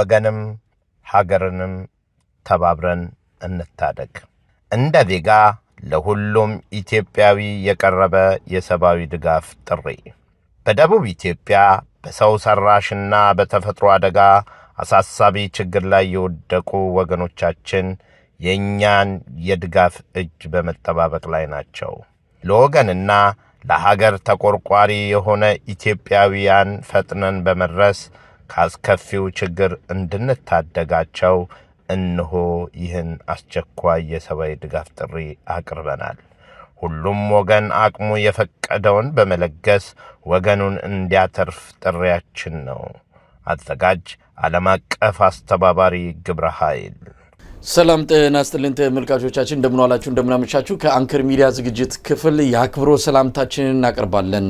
ወገንም ሀገርንም ተባብረን እንታደግ። እንደ ዜጋ ለሁሉም ኢትዮጵያዊ የቀረበ የሰብአዊ ድጋፍ ጥሪ። በደቡብ ኢትዮጵያ በሰው ሰራሽና በተፈጥሮ አደጋ አሳሳቢ ችግር ላይ የወደቁ ወገኖቻችን የእኛን የድጋፍ እጅ በመጠባበቅ ላይ ናቸው። ለወገንና ለሀገር ተቆርቋሪ የሆነ ኢትዮጵያውያን ፈጥነን በመድረስ ካስከፊው ችግር እንድንታደጋቸው እንሆ ይህን አስቸኳይ የሰብአዊ ድጋፍ ጥሪ አቅርበናል። ሁሉም ወገን አቅሙ የፈቀደውን በመለገስ ወገኑን እንዲያተርፍ ጥሪያችን ነው። አዘጋጅ ዓለም አቀፍ አስተባባሪ ግብረ ኃይል። ሰላም ጤና ይስጥልን ተመልካቾቻችን፣ እንደምን ዋላችሁ እንደምን አመሻችሁ። ከአንከር ሚዲያ ዝግጅት ክፍል የአክብሮት ሰላምታችንን እናቀርባለን።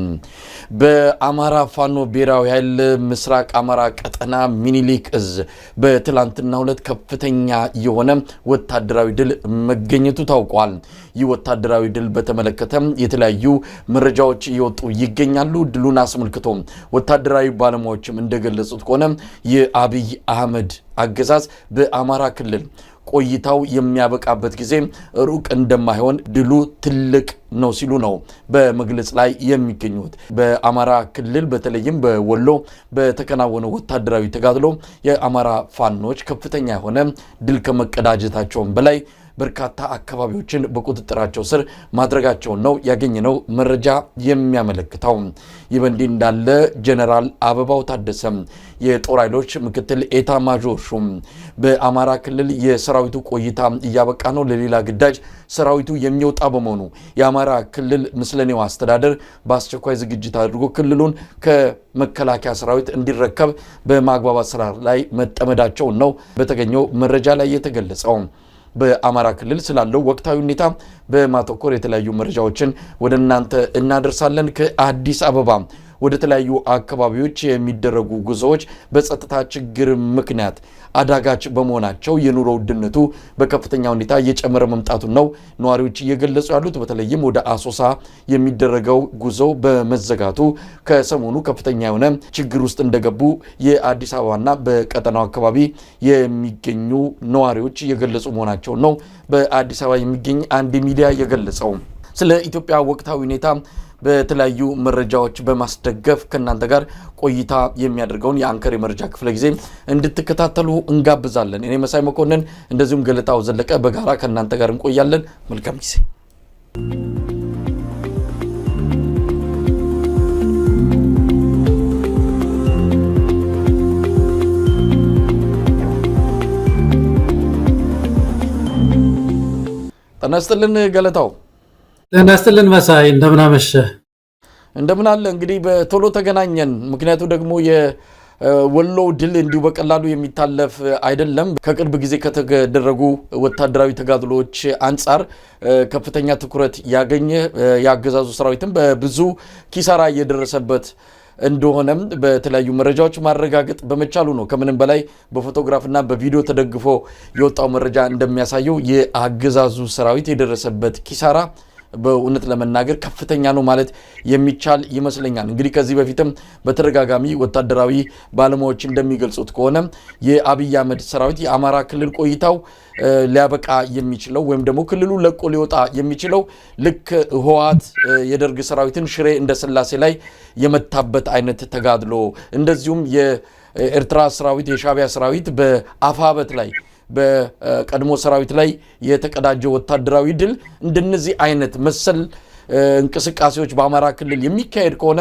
በአማራ ፋኖ ብሔራዊ ኃይል ምስራቅ አማራ ቀጠና ሚኒሊክ እዝ በትላንትናው ዕለት ከፍተኛ የሆነ ወታደራዊ ድል መገኘቱ ታውቋል። ይህ ወታደራዊ ድል በተመለከተ የተለያዩ መረጃዎች እየወጡ ይገኛሉ። ድሉን አስመልክቶ ወታደራዊ ባለሙያዎችም እንደገለጹት ከሆነ የአብይ አህመድ አገዛዝ በአማራ ክልል ቆይታው የሚያበቃበት ጊዜ ሩቅ እንደማይሆን ድሉ ትልቅ ነው ሲሉ ነው በመግለጽ ላይ የሚገኙት። በአማራ ክልል በተለይም በወሎ በተከናወነው ወታደራዊ ተጋድሎ የአማራ ፋኖች ከፍተኛ የሆነ ድል ከመቀዳጀታቸውም በላይ በርካታ አካባቢዎችን በቁጥጥራቸው ስር ማድረጋቸውን ነው ያገኘነው መረጃ የሚያመለክተው። ይህ በእንዲህ እንዳለ ጀነራል አበባው ታደሰ የጦር ኃይሎች ምክትል ኤታ ማዦር ሹም በአማራ ክልል የሰራዊቱ ቆይታ እያበቃ ነው፣ ለሌላ ግዳጅ ሰራዊቱ የሚወጣ በመሆኑ የአማራ ክልል ምስለኔው አስተዳደር በአስቸኳይ ዝግጅት አድርጎ ክልሉን ከመከላከያ ሰራዊት እንዲረከብ በማግባባት ስራ ላይ መጠመዳቸውን ነው በተገኘው መረጃ ላይ የተገለጸው። በአማራ ክልል ስላለው ወቅታዊ ሁኔታ በማተኮር የተለያዩ መረጃዎችን ወደ እናንተ እናደርሳለን። ከአዲስ አበባ ወደ ተለያዩ አካባቢዎች የሚደረጉ ጉዞዎች በጸጥታ ችግር ምክንያት አዳጋች በመሆናቸው የኑሮ ውድነቱ በከፍተኛ ሁኔታ እየጨመረ መምጣቱን ነው ነዋሪዎች እየገለጹ ያሉት። በተለይም ወደ አሶሳ የሚደረገው ጉዞ በመዘጋቱ ከሰሞኑ ከፍተኛ የሆነ ችግር ውስጥ እንደገቡ የአዲስ አበባና በቀጠናው አካባቢ የሚገኙ ነዋሪዎች እየገለጹ መሆናቸው ነው በአዲስ አበባ የሚገኝ አንድ ሚዲያ የገለጸው። ስለ ኢትዮጵያ ወቅታዊ ሁኔታ በተለያዩ መረጃዎች በማስደገፍ ከእናንተ ጋር ቆይታ የሚያደርገውን የአንከር የመረጃ ክፍለ ጊዜ እንድትከታተሉ እንጋብዛለን። እኔ መሳይ መኮንን እንደዚሁም ገለጣው ዘለቀ በጋራ ከእናንተ ጋር እንቆያለን። መልካም ጊዜ። ጤና ይስጥልን ገለጣው። ጤና ይስጥልን መሳይ፣ እንደምን አመሸ? እንደምን አለ። እንግዲህ በቶሎ ተገናኘን። ምክንያቱ ደግሞ የወሎ ድል እንዲሁ በቀላሉ የሚታለፍ አይደለም። ከቅርብ ጊዜ ከተደረጉ ወታደራዊ ተጋድሎዎች አንጻር ከፍተኛ ትኩረት ያገኘ የአገዛዙ ሰራዊትም በብዙ ኪሳራ እየደረሰበት እንደሆነም በተለያዩ መረጃዎች ማረጋገጥ በመቻሉ ነው። ከምንም በላይ በፎቶግራፍና በቪዲዮ ተደግፎ የወጣው መረጃ እንደሚያሳየው የአገዛዙ ሰራዊት የደረሰበት ኪሳራ በእውነት ለመናገር ከፍተኛ ነው ማለት የሚቻል ይመስለኛል። እንግዲህ ከዚህ በፊትም በተደጋጋሚ ወታደራዊ ባለሙያዎች እንደሚገልጹት ከሆነ የአብይ አህመድ ሰራዊት የአማራ ክልል ቆይታው ሊያበቃ የሚችለው ወይም ደግሞ ክልሉ ለቆ ሊወጣ የሚችለው ልክ ህወሓት የደርግ ሰራዊትን ሽሬ እንደ ስላሴ ላይ የመታበት አይነት ተጋድሎ፣ እንደዚሁም የኤርትራ ሰራዊት የሻዕቢያ ሰራዊት በአፋበት ላይ በቀድሞ ሰራዊት ላይ የተቀዳጀ ወታደራዊ ድል እንደነዚህ አይነት መሰል እንቅስቃሴዎች በአማራ ክልል የሚካሄድ ከሆነ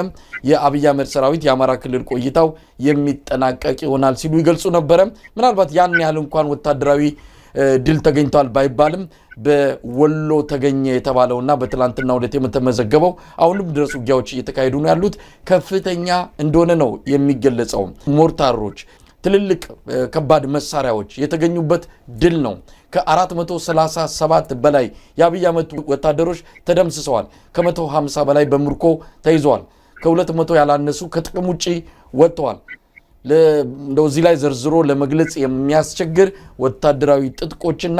የአብይ አህመድ ሰራዊት የአማራ ክልል ቆይታው የሚጠናቀቅ ይሆናል ሲሉ ይገልጹ ነበር። ምናልባት ያን ያህል እንኳን ወታደራዊ ድል ተገኝቷል ባይባልም በወሎ ተገኘ የተባለውና በትላንትናው ዕለት የተመዘገበው አሁንም ድረስ ውጊያዎች እየተካሄዱ ነው ያሉት ከፍተኛ እንደሆነ ነው የሚገለጸው። ሞርታሮች፣ ትልልቅ ከባድ መሳሪያዎች የተገኙበት ድል ነው። ከ437 በላይ የአብይ አህመድ ወታደሮች ተደምስሰዋል። ከ150 በላይ በምርኮ ተይዘዋል። ከ200 ያላነሱ ከጥቅም ውጪ ወጥተዋል። ለዚህ ላይ ዘርዝሮ ለመግለጽ የሚያስቸግር ወታደራዊ ጥጥቆችና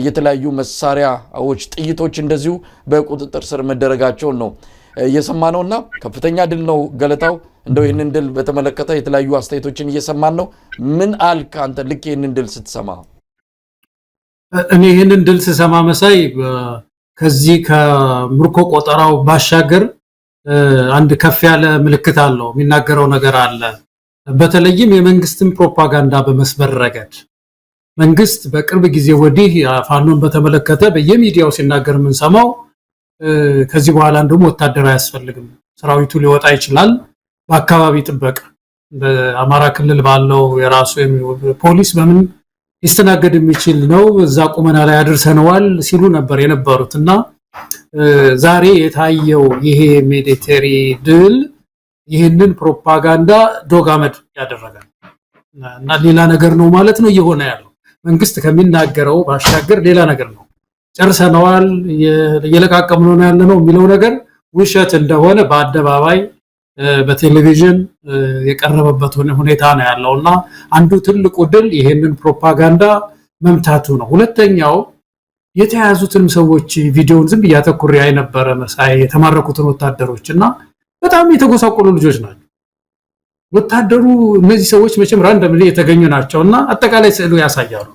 የተለያዩ መሳሪያዎች ጥይቶች እንደዚሁ በቁጥጥር ስር መደረጋቸውን ነው እየሰማን ነውና ከፍተኛ ድል ነው ገለታው። እንደው ይህንን ድል በተመለከተ የተለያዩ አስተያየቶችን እየሰማን ነው። ምን አልክ አንተ ልክ ይህንን ድል ስትሰማ? እኔ ይህንን ድል ስሰማ መሳይ ከዚህ ከምርኮ ቆጠራው ባሻገር አንድ ከፍ ያለ ምልክት አለው፣ የሚናገረው ነገር አለ። በተለይም የመንግስትን ፕሮፓጋንዳ በመስበር ረገድ መንግስት በቅርብ ጊዜ ወዲህ ፋኖን በተመለከተ በየሚዲያው ሲናገር የምንሰማው ከዚህ በኋላ እንደውም ወታደር አያስፈልግም፣ ሰራዊቱ ሊወጣ ይችላል፣ በአካባቢ ጥበቃ በአማራ ክልል ባለው የራሱ ፖሊስ በምን ሊስተናገድ የሚችል ነው፣ እዛ ቁመና ላይ አድርሰነዋል ሲሉ ነበር የነበሩትና ዛሬ የታየው ይሄ ሚሊተሪ ድል ይህንን ፕሮፓጋንዳ ዶጋመድ ያደረጋል እና ሌላ ነገር ነው ማለት ነው እየሆነ ያለው። መንግስት ከሚናገረው ባሻገር ሌላ ነገር ነው። ጨርሰነዋል፣ እየለቃቀምነው ነው ያለነው የሚለው ነገር ውሸት እንደሆነ በአደባባይ በቴሌቪዥን የቀረበበት ሁኔታ ነው ያለውና አንዱ ትልቁ ድል ይሄንን ፕሮፓጋንዳ መምታቱ ነው። ሁለተኛው የተያዙትን ሰዎች ቪዲዮውን ዝም ብያተኩር ያይነበረ መሳይ የተማረኩትን ወታደሮችና በጣም የተጎሳቆሉ ልጆች ናቸው። ወታደሩ እነዚህ ሰዎች መቼም ራንደምሊ የተገኙ ናቸውና አጠቃላይ ስዕሉ ያሳያሉ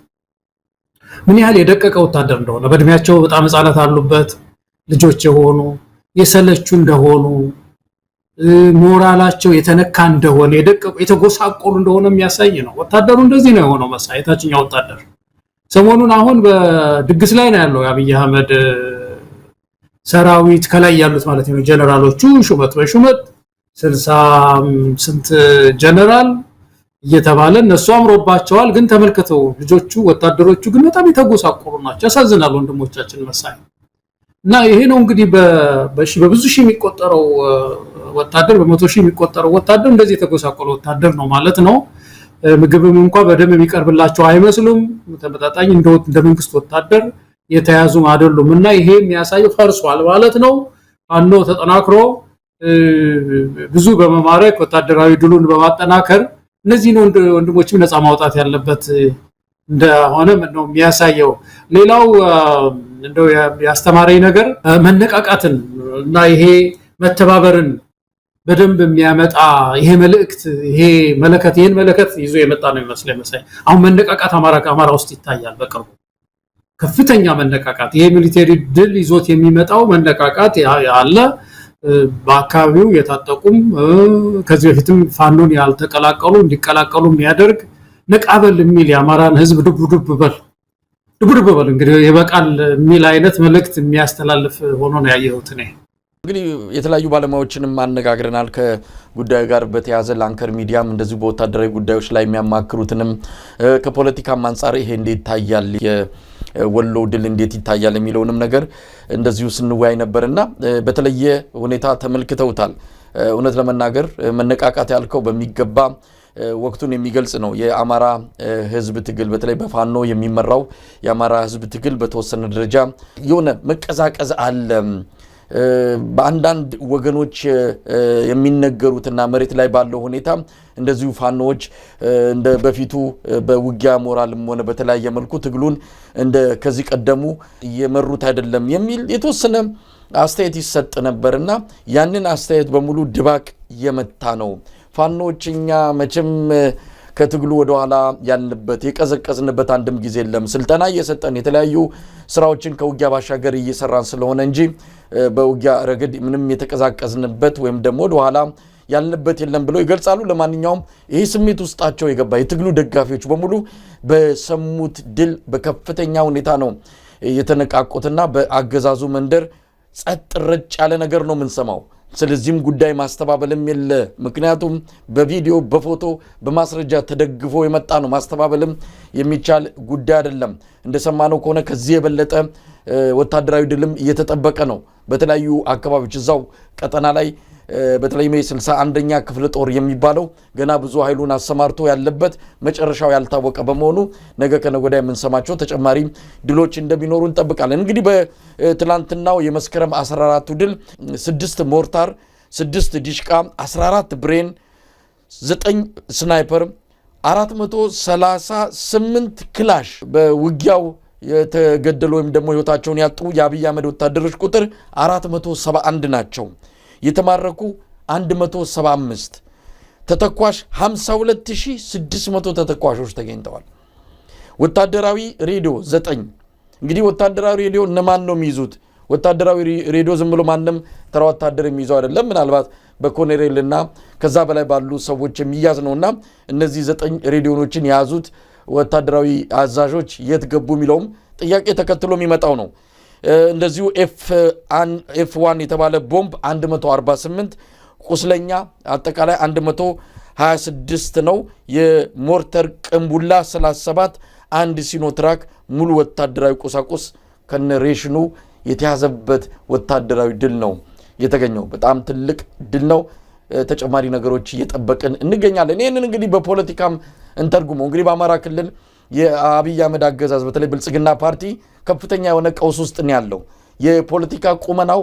ምን ያህል የደቀቀ ወታደር እንደሆነ። በእድሜያቸው በጣም ህፃናት አሉበት፣ ልጆች የሆኑ የሰለቹ እንደሆኑ፣ ሞራላቸው የተነካ እንደሆነ፣ የደቀቁ የተጎሳቆሉ እንደሆነ የሚያሳይ ነው። ወታደሩ እንደዚህ ነው የሆነው መሳይ። የታችኛው ወታደር ሰሞኑን አሁን በድግስ ላይ ነው ያለው የአብይ አህመድ ሰራዊት ከላይ ያሉት ማለት ነው ጀነራሎቹ ሹመት በሹመት 60 ስንት ጀነራል እየተባለ እነሱ አምሮባቸዋል። ግን ተመልከተው ልጆቹ ወታደሮቹ ግን በጣም የተጎሳቆሉ ናቸው። ያሳዝናል ወንድሞቻችን መሳይ። እና ይሄ ነው እንግዲህ በብዙ ሺህ የሚቆጠረው ወታደር በመቶ ሺህ የሚቆጠረው ወታደር እንደዚህ የተጎሳቆለ ወታደር ነው ማለት ነው። ምግብም እንኳን በደም የሚቀርብላቸው አይመስሉም። ተመጣጣኝ እንደ መንግስት ወታደር የተያዙም አይደሉምና ይሄ የሚያሳየው ፈርሷል ማለት ነው። ፋኖ ተጠናክሮ ብዙ በመማረክ ወታደራዊ ድሉን በማጠናከር እነዚህ ነው ወንድሞችም ነፃ ማውጣት ያለበት እንደሆነ ነው የሚያሳየው። ሌላው እንደው ያስተማረኝ ነገር መነቃቃትን እና ይሄ መተባበርን በደንብ የሚያመጣ ይሄ መልእክት ይሄን መለከት ይዞ የመጣ ነው ይመስለኝ መሳይ። አሁን መነቃቃት አማራ ውስጥ ይታያል በቅርቡ ከፍተኛ መነቃቃት። ይሄ ሚሊተሪ ድል ይዞት የሚመጣው መነቃቃት አለ። በአካባቢው የታጠቁም ከዚህ በፊትም ፋኖን ያልተቀላቀሉ እንዲቀላቀሉ የሚያደርግ ነቃበል የሚል የአማራን ህዝብ ድብ በል እንግዲህ የበቃል የሚል አይነት መልእክት የሚያስተላልፍ ሆኖ ነው ያየሁት እኔ። እንግዲህ የተለያዩ ባለሙያዎችንም አነጋግረናል ከጉዳዩ ጋር በተያያዘ ለአንከር ሚዲያም እንደዚሁ በወታደራዊ ጉዳዮች ላይ የሚያማክሩትንም ከፖለቲካም አንጻር ይሄ እንዴት ይታያል የወሎ ድል እንዴት ይታያል የሚለውንም ነገር እንደዚሁ ስንወያይ ነበርና በተለየ ሁኔታ ተመልክተውታል። እውነት ለመናገር መነቃቃት ያልከው በሚገባ ወቅቱን የሚገልጽ ነው። የአማራ ህዝብ ትግል በተለይ በፋኖ የሚመራው የአማራ ህዝብ ትግል በተወሰነ ደረጃ የሆነ መቀዛቀዝ አለ። በአንዳንድ ወገኖች የሚነገሩትና መሬት ላይ ባለው ሁኔታ እንደዚሁ ፋኖዎች እንደ በፊቱ በውጊያ ሞራልም ሆነ በተለያየ መልኩ ትግሉን እንደ ከዚህ ቀደሙ እየመሩት አይደለም የሚል የተወሰነ አስተያየት ይሰጥ ነበርና ያንን አስተያየት በሙሉ ድባቅ የመታ ነው። ፋኖዎች እኛ መቼም ከትግሉ ወደ ኋላ ያልንበት የቀዘቀዝንበት አንድም ጊዜ የለም። ስልጠና እየሰጠን የተለያዩ ስራዎችን ከውጊያ ባሻገር እየሰራን ስለሆነ እንጂ በውጊያ ረገድ ምንም የተቀዛቀዝንበት ወይም ደግሞ ወደ ኋላ ያልንበት የለም ብለው ይገልጻሉ። ለማንኛውም ይህ ስሜት ውስጣቸው የገባ የትግሉ ደጋፊዎች በሙሉ በሰሙት ድል በከፍተኛ ሁኔታ ነው የተነቃቁትና በአገዛዙ መንደር ጸጥ ረጭ ያለ ነገር ነው የምንሰማው። ስለዚህም ጉዳይ ማስተባበልም የለ። ምክንያቱም በቪዲዮ በፎቶ በማስረጃ ተደግፎ የመጣ ነው። ማስተባበልም የሚቻል ጉዳይ አይደለም። እንደሰማነው ከሆነ ከዚህ የበለጠ ወታደራዊ ድልም እየተጠበቀ ነው። በተለያዩ አካባቢዎች እዛው ቀጠና ላይ በተለይም 61ኛ ክፍለ ጦር የሚባለው ገና ብዙ ኃይሉን አሰማርቶ ያለበት መጨረሻው ያልታወቀ በመሆኑ ነገ ከነገ ወዲያ የምንሰማቸው ተጨማሪ ድሎች እንደሚኖሩ እንጠብቃለን። እንግዲህ በትላንትናው የመስከረም 14ቱ ድል 6 ሞርታር፣ 6 ዲሽቃ፣ 14 ብሬን፣ 9 ስናይፐር፣ 438 ክላሽ በውጊያው የተገደሉ ወይም ደግሞ ህይወታቸውን ያጡ የአብይ አህመድ ወታደሮች ቁጥር 471 ናቸው። የተማረኩ 175 ተተኳሽ 52600 ተተኳሾች ተገኝተዋል። ወታደራዊ ሬዲዮ 9 እንግዲህ ወታደራዊ ሬዲዮ እነማን ነው የሚይዙት? ወታደራዊ ሬዲዮ ዝም ብሎ ማንም ተራ ወታደር የሚይዘው አይደለም። ምናልባት በኮሎኔልና ከዛ በላይ ባሉ ሰዎች የሚያዝ ነውና እነዚህ 9 ሬዲዮኖችን የያዙት ወታደራዊ አዛዦች የት ገቡ የሚለውም ጥያቄ ተከትሎ የሚመጣው ነው። እንደዚሁ F1 የተባለ ቦምብ 148 ቁስለኛ አጠቃላይ 126 ነው። የሞርተር ቅንቡላ 37 አንድ ሲኖትራክ ሙሉ ወታደራዊ ቁሳቁስ ከነሬሽኑ የተያዘበት ወታደራዊ ድል ነው የተገኘው። በጣም ትልቅ ድል ነው። ተጨማሪ ነገሮች እየጠበቅን እንገኛለን። ይህንን እንግዲህ በፖለቲካም እንተርጉመው። እንግዲህ በአማራ ክልል የአብይ አህመድ አገዛዝ በተለይ ብልጽግና ፓርቲ ከፍተኛ የሆነ ቀውስ ውስጥ ነው ያለው። የፖለቲካ ቁመናው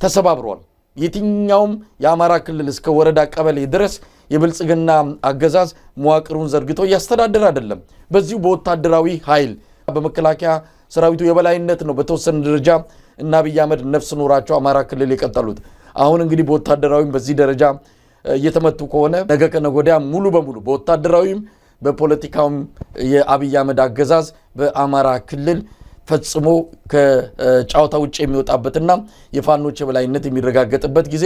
ተሰባብሯል። የትኛውም የአማራ ክልል እስከ ወረዳ ቀበሌ ድረስ የብልጽግና አገዛዝ መዋቅሩን ዘርግቶ እያስተዳደረ አይደለም። በዚሁ በወታደራዊ ኃይል በመከላከያ ሰራዊቱ የበላይነት ነው በተወሰነ ደረጃ እና አብይ አህመድ ነፍስ ኖራቸው አማራ ክልል የቀጠሉት። አሁን እንግዲህ በወታደራዊም በዚህ ደረጃ እየተመቱ ከሆነ ነገ ከነገ ወዲያ ሙሉ በሙሉ በወታደራዊም በፖለቲካውም የአብይ አህመድ አገዛዝ በአማራ ክልል ፈጽሞ ከጫውታ ውጭ የሚወጣበትና የፋኖች የበላይነት የሚረጋገጥበት ጊዜ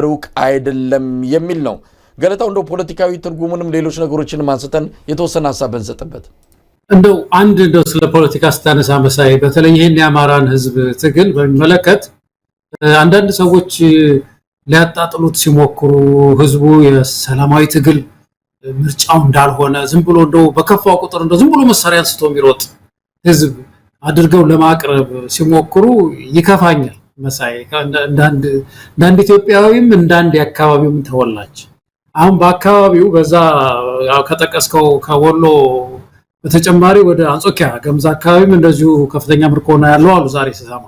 ሩቅ አይደለም የሚል ነው። ገለታው እንደው ፖለቲካዊ ትርጉሙንም ሌሎች ነገሮችንም አንስተን የተወሰነ ሐሳብ እንሰጥበት። እንደው ስለ ፖለቲካ ስታነሳ መሳይ በተለይ ይሄን የአማራን ህዝብ ትግል በሚመለከት አንዳንድ ሰዎች ሊያጣጥሉት ሲሞክሩ ህዝቡ የሰላማዊ ትግል ምርጫው እንዳልሆነ ዝም ብሎ እንደው በከፋው ቁጥር እንደው ዝም ብሎ መሳሪያ አንስቶ የሚሮጥ ህዝብ አድርገው ለማቅረብ ሲሞክሩ ይከፋኛል መሳይ። እንዳንድ ኢትዮጵያዊም እንዳንድ የአካባቢውም ተወላጅ አሁን በአካባቢው በዛ ከጠቀስከው ከወሎ በተጨማሪ ወደ አንጾኪያ ገምዛ አካባቢም እንደዚሁ ከፍተኛ ምርኮና ያለው አሉ ዛሬ ሲሰማ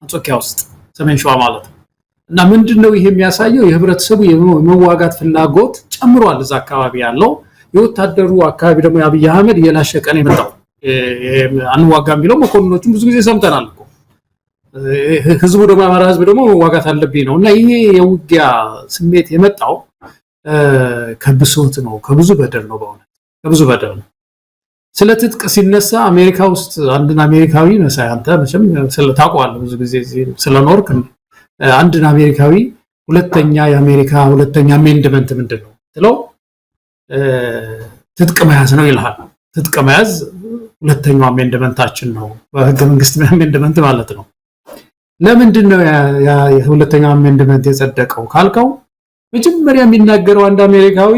አንጾኪያ ውስጥ ሰሜን ሸዋ ማለት ነው። እና ምንድነው ይሄ የሚያሳየው? የህብረተሰቡ የመዋጋት ፍላጎት ጨምሯል እዛ አካባቢ ያለው። የወታደሩ አካባቢ ደግሞ የአብይ አህመድ እየላሸቀ ነው የመጣው። አንዋጋ የሚለው መኮንኖቹም ብዙ ጊዜ ሰምተናል እኮ። ህዝቡ ደግሞ አማራ ህዝብ ደግሞ መዋጋት አለብኝ ነው። እና ይሄ የውጊያ ስሜት የመጣው ከብሶት ነው፣ ከብዙ በደል ነው። በእውነት ከብዙ በደል ነው። ስለ ትጥቅ ሲነሳ አሜሪካ ውስጥ አንድን አሜሪካዊ መሳይ አንተ መቼም ስለታውቀዋለህ ብዙ ጊዜ ስለኖርክ አንድን አሜሪካዊ ሁለተኛ አሜንድመንት ምንድነው ትለው ትጥቅ መያዝ ነው ይልሃል። ትጥቅ መያዝ ሁለተኛው አሜንድመንታችን ነው፣ በህገ መንግስት አሜንድመንት ማለት ነው። ለምንድነው ያ ሁለተኛው አሜንድመንት የጸደቀው ካልከው መጀመሪያ የሚናገረው አንድ አሜሪካዊ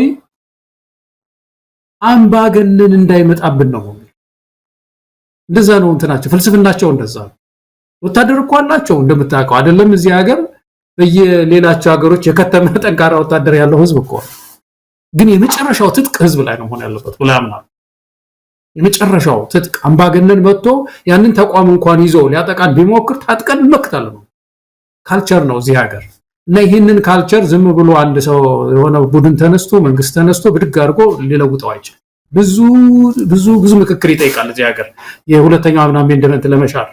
አምባገነን እንዳይመጣብን ነው። እንደዛ ነው እንትናቸው ፍልስፍናቸው እንደዛ ነው። ወታደር እኮ አላቸው እንደምታውቀው አይደለም። እዚህ ሀገር በየሌላቸው ሀገሮች የከተመ ጠንካራ ወታደር ያለው ህዝብ እኮ ግን የመጨረሻው ትጥቅ ህዝብ ላይ ነው ሆነ ያለበት ብሎ ያምናል። የመጨረሻው ትጥቅ አምባገነን መጥቶ ያንን ተቋም እንኳን ይዞ ሊያጠቃን ቢሞክር ታጥቀን እንመክታለን። ካልቸር ነው እዚህ ሀገር። እና ይህንን ካልቸር ዝም ብሎ አንድ ሰው የሆነ ቡድን ተነስቶ መንግስት ተነስቶ ብድግ አድርጎ ሊለውጠው አይችልም። ብዙ ምክክር ይጠይቃል እዚህ ሀገር የሁለተኛው አሜንድመንት ለመሻር።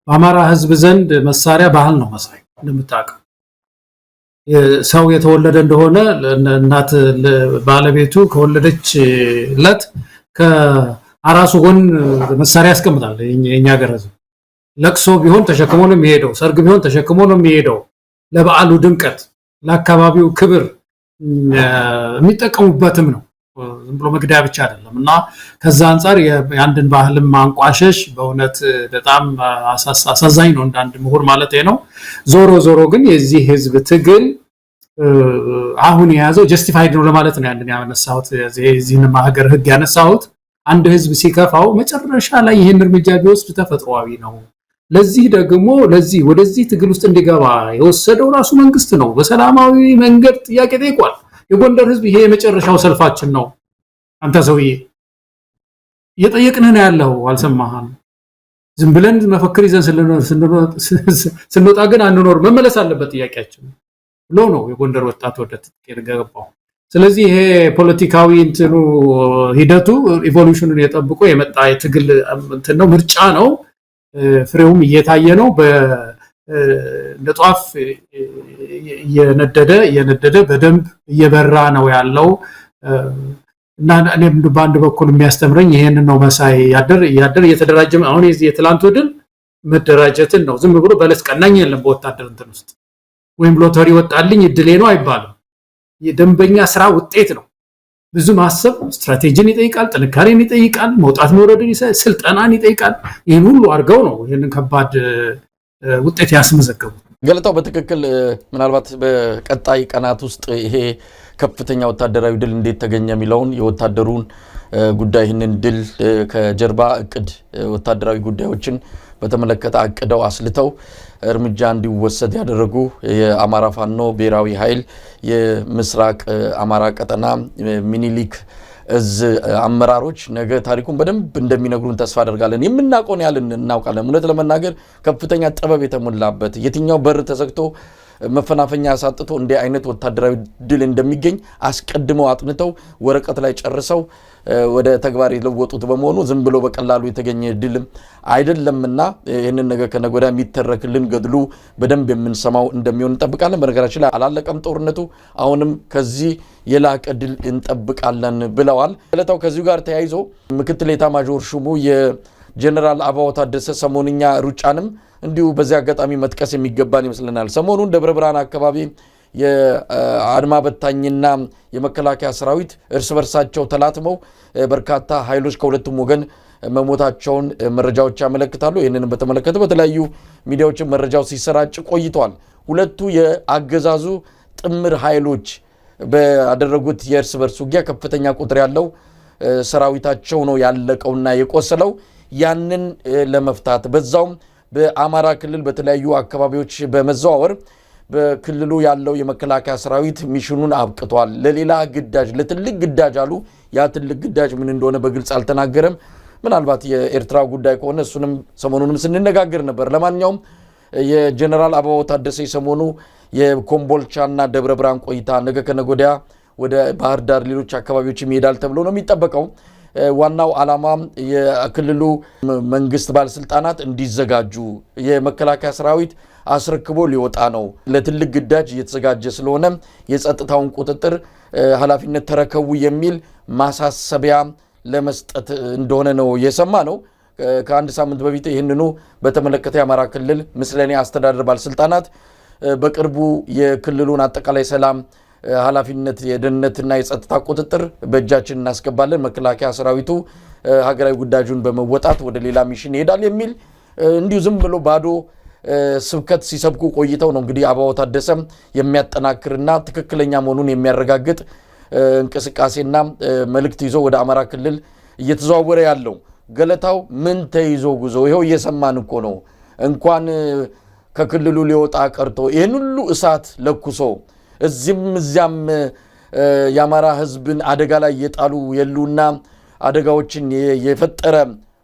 በአማራ ህዝብ ዘንድ መሳሪያ ባህል ነው መሳይ። እንደምታውቀው ሰው የተወለደ እንደሆነ እናት ባለቤቱ ከወለደችለት ከአራሱ ጎን መሳሪያ ያስቀምጣል። የኛ ሀገር ህዝብ ለቅሶ ቢሆን ተሸክሞ ነው የሚሄደው፣ ሰርግ ቢሆን ተሸክሞ ነው የሚሄደው። ለበዓሉ ድምቀት ለአካባቢው ክብር የሚጠቀሙበትም ነው። ዝም ብሎ መግደያ ብቻ አይደለም። እና ከዛ አንፃር የአንድን ባህልም ማንቋሸሽ በእውነት በጣም አሳዛኝ ነው እንዳንድ ምሁር ማለት ነው። ዞሮ ግን የዚህ ህዝብ ትግል አሁን የያዘው ጀስቲፋይድ ነው ለማለት ነው። ያንን ያነሳሁት የዚህን ሀገር ህግ ያነሳሁት አንድ ህዝብ ሲከፋው መጨረሻ ላይ ይህን እርምጃ ቢወስድ ተፈጥሯዊ ነው። ለዚህ ደግሞ ወደዚህ ትግል ውስጥ እንዲገባ የወሰደው ራሱ መንግስት ነው። በሰላማዊ መንገድ ጥያቄ ጠይቋል። የጎንደር ህዝብ ይሄ የመጨረሻው ሰልፋችን ነው፣ አንተ ሰውዬ እየጠየቅንህ ነው ያለው አልሰማህም? ዝም ብለን መፈክር ይዘን ስንወጣ ግን አንኖር፣ መመለስ አለበት ጥያቄያችን ብሎ ነው የጎንደር ወጣት ወደ ትጥቅ የገባው። ስለዚህ ይሄ ፖለቲካዊ እንትኑ ሂደቱ ኢቮሉሽኑን የጠብቆ የመጣ የትግል እንትን ነው፣ ምርጫ ነው። ፍሬውም እየታየ ነው። ለጧፍ የነደደ በደንብ እየበራ ነው ያለው እና እኔም በአንድ በኩል የሚያስተምረኝ ይሄንን ነው መሳይ ያደር እየተደራጀ አሁን የትላንት ወድን መደራጀትን ነው ዝም ብሎ በለስ ቀናኝ የለም በወታደር እንትን ውስጥ ወይም ሎተሪ ወጣልኝ እድሌ ነው አይባልም የደንበኛ ስራ ውጤት ነው ብዙ ማሰብ ስትራቴጂን ይጠይቃል ጥንካሬን ይጠይቃል መውጣት መውረድን ይሰ ስልጣናን ይጠይቃል ይሄን ሁሉ አርገው ነው ይሄንን ከባድ ውጤት ያስመዘገቡ ገለታው በትክክል ምናልባት በቀጣይ ቀናት ውስጥ ይሄ ከፍተኛ ወታደራዊ ድል እንዴት ተገኘ የሚለውን የወታደሩን ጉዳይ ይህንን ድል ከጀርባ እቅድ ወታደራዊ ጉዳዮችን በተመለከተ አቅደው አስልተው እርምጃ እንዲወሰድ ያደረጉ የአማራ ፋኖ ብሔራዊ ኃይል የምስራቅ አማራ ቀጠና ሚኒሊክ እዝ አመራሮች ነገ ታሪኩን በደንብ እንደሚነግሩን ተስፋ አደርጋለን የምናቆን ያልን እናውቃለን እውነት ለመናገር ከፍተኛ ጥበብ የተሞላበት የትኛው በር ተዘግቶ መፈናፈኛ ያሳጥቶ እንደ አይነት ወታደራዊ ድል እንደሚገኝ አስቀድመው አጥንተው ወረቀት ላይ ጨርሰው ወደ ተግባር የለወጡት በመሆኑ ዝም ብሎ በቀላሉ የተገኘ ድል አይደለምና ይሄንን ነገር ከነጎዳ የሚተረክልን ገድሉ በደንብ የምንሰማው እንደሚሆን እንጠብቃለን በነገራችን ላይ አላለቀም ጦርነቱ አሁንም ከዚህ የላቀ ድል እንጠብቃለን ብለዋል ገለታው ከዚሁ ጋር ተያይዞ ምክትል ኤታማዦር ሹሙ የጀነራል አበባው ታደሰ ሰሞንኛ ሩጫንም እንዲሁ በዚህ አጋጣሚ መጥቀስ የሚገባን ይመስለናል ሰሞኑን ደብረ ብርሃን አካባቢ የአድማ በታኝና የመከላከያ ሰራዊት እርስ በርሳቸው ተላትመው በርካታ ኃይሎች ከሁለቱም ወገን መሞታቸውን መረጃዎች ያመለክታሉ ይህንንም በተመለከተ በተለያዩ ሚዲያዎች መረጃው ሲሰራጭ ቆይቷል ሁለቱ የአገዛዙ ጥምር ኃይሎች ባደረጉት የእርስ በርስ ውጊያ ከፍተኛ ቁጥር ያለው ሰራዊታቸው ነው ያለቀውና የቆሰለው ያንን ለመፍታት በዛውም በአማራ ክልል በተለያዩ አካባቢዎች በመዘዋወር በክልሉ ያለው የመከላከያ ሰራዊት ሚሽኑን አብቅቷል ለሌላ ግዳጅ ለትልቅ ግዳጅ አሉ ያ ትልቅ ግዳጅ ምን እንደሆነ በግልጽ አልተናገረም ምናልባት የኤርትራ ጉዳይ ከሆነ እሱንም ሰሞኑንም ስንነጋገር ነበር ለማንኛውም የጀነራል አበባው ታደሰ ሰሞኑ የኮምቦልቻና ደብረ ብርሃን ቆይታ ነገ ከነጎዲያ ወደ ባህር ዳር ሌሎች አካባቢዎች ይሄዳል ተብሎ ነው የሚጠበቀው ዋናው ዓላማ የክልሉ መንግስት ባለስልጣናት እንዲዘጋጁ የመከላከያ ሰራዊት አስረክቦ ሊወጣ ነው ለትልቅ ግዳጅ እየተዘጋጀ ስለሆነ የጸጥታውን ቁጥጥር ኃላፊነት ተረከቡ የሚል ማሳሰቢያ ለመስጠት እንደሆነ ነው የሰማ ነው ከአንድ ሳምንት በፊት ይህንኑ በተመለከተ የአማራ ክልል ምስለኔ አስተዳደር ባለስልጣናት በቅርቡ የክልሉን አጠቃላይ ሰላም ኃላፊነት የደህንነትና የጸጥታ ቁጥጥር በእጃችን እናስገባለን መከላከያ ሰራዊቱ ሀገራዊ ጉዳዩን በመወጣት ወደ ሌላ ሚሽን ይሄዳል የሚል እንዲሁ ዝም ብሎ ባዶ ስብከት ሲሰብኩ ቆይተው ነው እንግዲህ አበባው ታደሰም የሚያጠናክርና ትክክለኛ መሆኑን የሚያረጋግጥ እንቅስቃሴና መልእክት ይዞ ወደ አማራ ክልል እየተዘዋወረ ያለው ገለታው ምን ተይዞ ጉዞ ይሄው እየሰማን እኮ ነው እንኳን ከክልሉ ሊወጣ ቀርቶ ይሄን ሁሉ እሳት ለኩሶ እዚያም የአማራ ህዝብን አደጋ ላይ የጣሉ የሉና አደጋዎችን የፈጠረ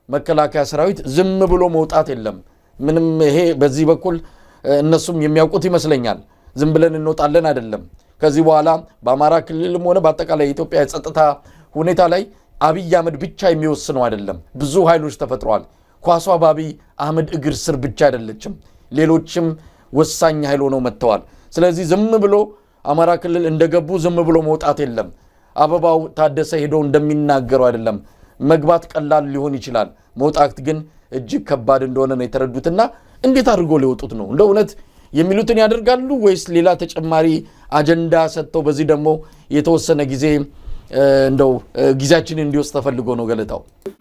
መከላከያ ሰራዊት ዝም ብሎ መውጣት የለም ምንም ይሄ በዚህ በኩል እነሱም የሚያውቁት ይመስለኛል ዝም ብለን እንወጣለን አይደለም ከዚህ በኋላ በአማራ ክልልም ሆነ በአጠቃላይ የኢትዮጵያ የጸጥታ ሁኔታ ላይ አብይ አህመድ ብቻ የሚወስነው አይደለም ብዙ ኃይሎች ተፈጥረዋል ኳሷ በአብይ አህመድ እግር ስር ብቻ አይደለችም ሌሎችም ወሳኝ ኃይል ሆነው መጥተዋል ስለዚህ ዝም ብሎ አማራ ክልል እንደገቡ ዝም ብሎ መውጣት የለም አበባው ታደሰ ሄዶ እንደሚናገረው አይደለም መግባት ቀላል ሊሆን ይችላል መውጣት ግን እጅግ ከባድ እንደሆነ ነው የተረዱትና እንዴት አድርጎ ሊወጡት ነው እንደ እውነት የሚሉትን ያደርጋሉ ወይስ ሌላ ተጨማሪ አጀንዳ ሰጥተው በዚህ ደግሞ የተወሰነ ጊዜ እንደው ጊዜያችንን እንዲወስድ ተፈልጎ ነው ገለታው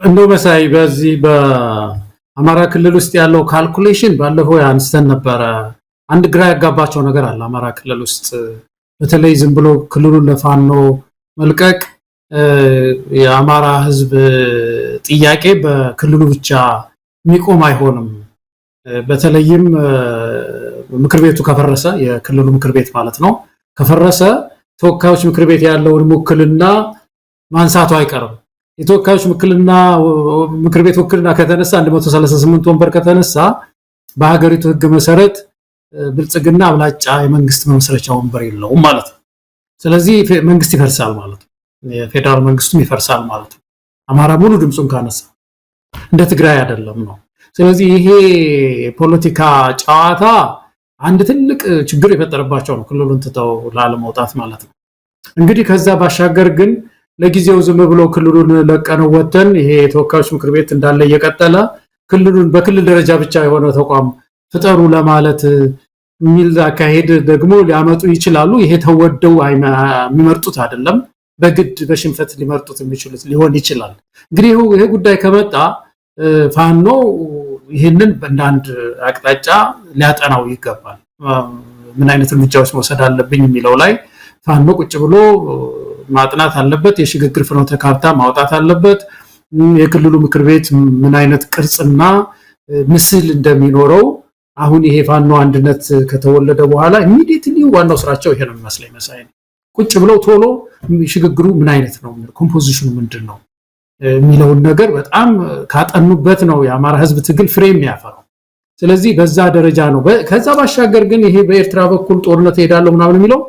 እንደው መሳይ በዚህ በአማራ ክልል ውስጥ ያለው ካልኩሌሽን ባለፈው ያንስተን ነበር አንድ ግራ ያጋባቸው ነገር አለ አማራ ክልል ውስጥ በተለይ ዝም ብሎ ክልሉን ለፋኖ መልቀቅ የአማራ ህዝብ ጥያቄ በክልሉ ብቻ የሚቆም አይሆንም በተለይም ምክር ቤቱ ከፈረሰ የክልሉ ምክር ቤት ማለት ነው ከፈረሰ ተወካዮች ምክር ቤት ያለውን ሙክልና ማንሳቱ አይቀርም የተወካዮች ምክር ቤት ውክልና ከተነሳ 138 ወንበር ከተነሳ በሀገሪቱ ህግ መሰረት ብልጽግና አብላጫ የመንግስት መመስረቻ ወንበር የለውም ማለት ነው ስለዚህ መንግስት ይፈርሳል ማለት ነው የፌደራል መንግስቱም ይፈርሳል ማለት ነው አማራ ሙሉ ድምጹን ካነሳ እንደ ትግራይ አይደለም ነው ስለዚህ ይሄ ፖለቲካ ጨዋታ አንድ ትልቅ ችግር የፈጠረባቸው ነው ክልሉን ትተው ላለመውጣት ማለት ነው። እንግዲህ ከዛ ባሻገር ግን ለጊዜው ዝም ብሎ ክልሉን ለቀነው ወተን ይሄ የተወካዮች ምክር ቤት እንዳለ እየቀጠለ ክልሉን በክልል ደረጃ ብቻ የሆነ ተቋም ፍጠሩ ለማለት የሚል አካሄድ ደግሞ ሊያመጡ ይችላሉ። ይሄ ተወደው የሚመርጡት አይደለም፣ በግድ በሽንፈት ሊመርጡት የሚችሉት ሊሆን ይችላል። እንግዲህ ይሄ ጉዳይ ከመጣ ፋኖ ይሄንን በአንድ አቅጣጫ ሊያጠናው ይገባል። ምን አይነት እርምጃዎች መውሰድ አለብኝ የሚለው ላይ ፋኖ ቁጭ ብሎ ማጥናት አለበት። የሽግግር ፍኖተ ካርታ ማውጣት አለበት። የክልሉ ምክር ቤት ምን አይነት ቅርጽና ምስል እንደሚኖረው አሁን ይሄ ፋኖ አንድነት ከተወለደ በኋላ ኢሚዲየትሊ ዋናው ስራቸው ይሄ ነው የሚመስለኝ መሳይ ቁጭ ብለው ቶሎ ሽግግሩ ምን አይነት ነው ኮምፖዚሽኑ ምንድነው የሚለውን ነገር በጣም ካጠኑበት ነው የአማራ ህዝብ ትግል ፍሬ የሚያፈራው። ስለዚህ በዛ ደረጃ ነው። ከዛ ባሻገር ግን ይሄ በኤርትራ በኩል ጦርነት ሄዳለሁ ምናምን የሚለው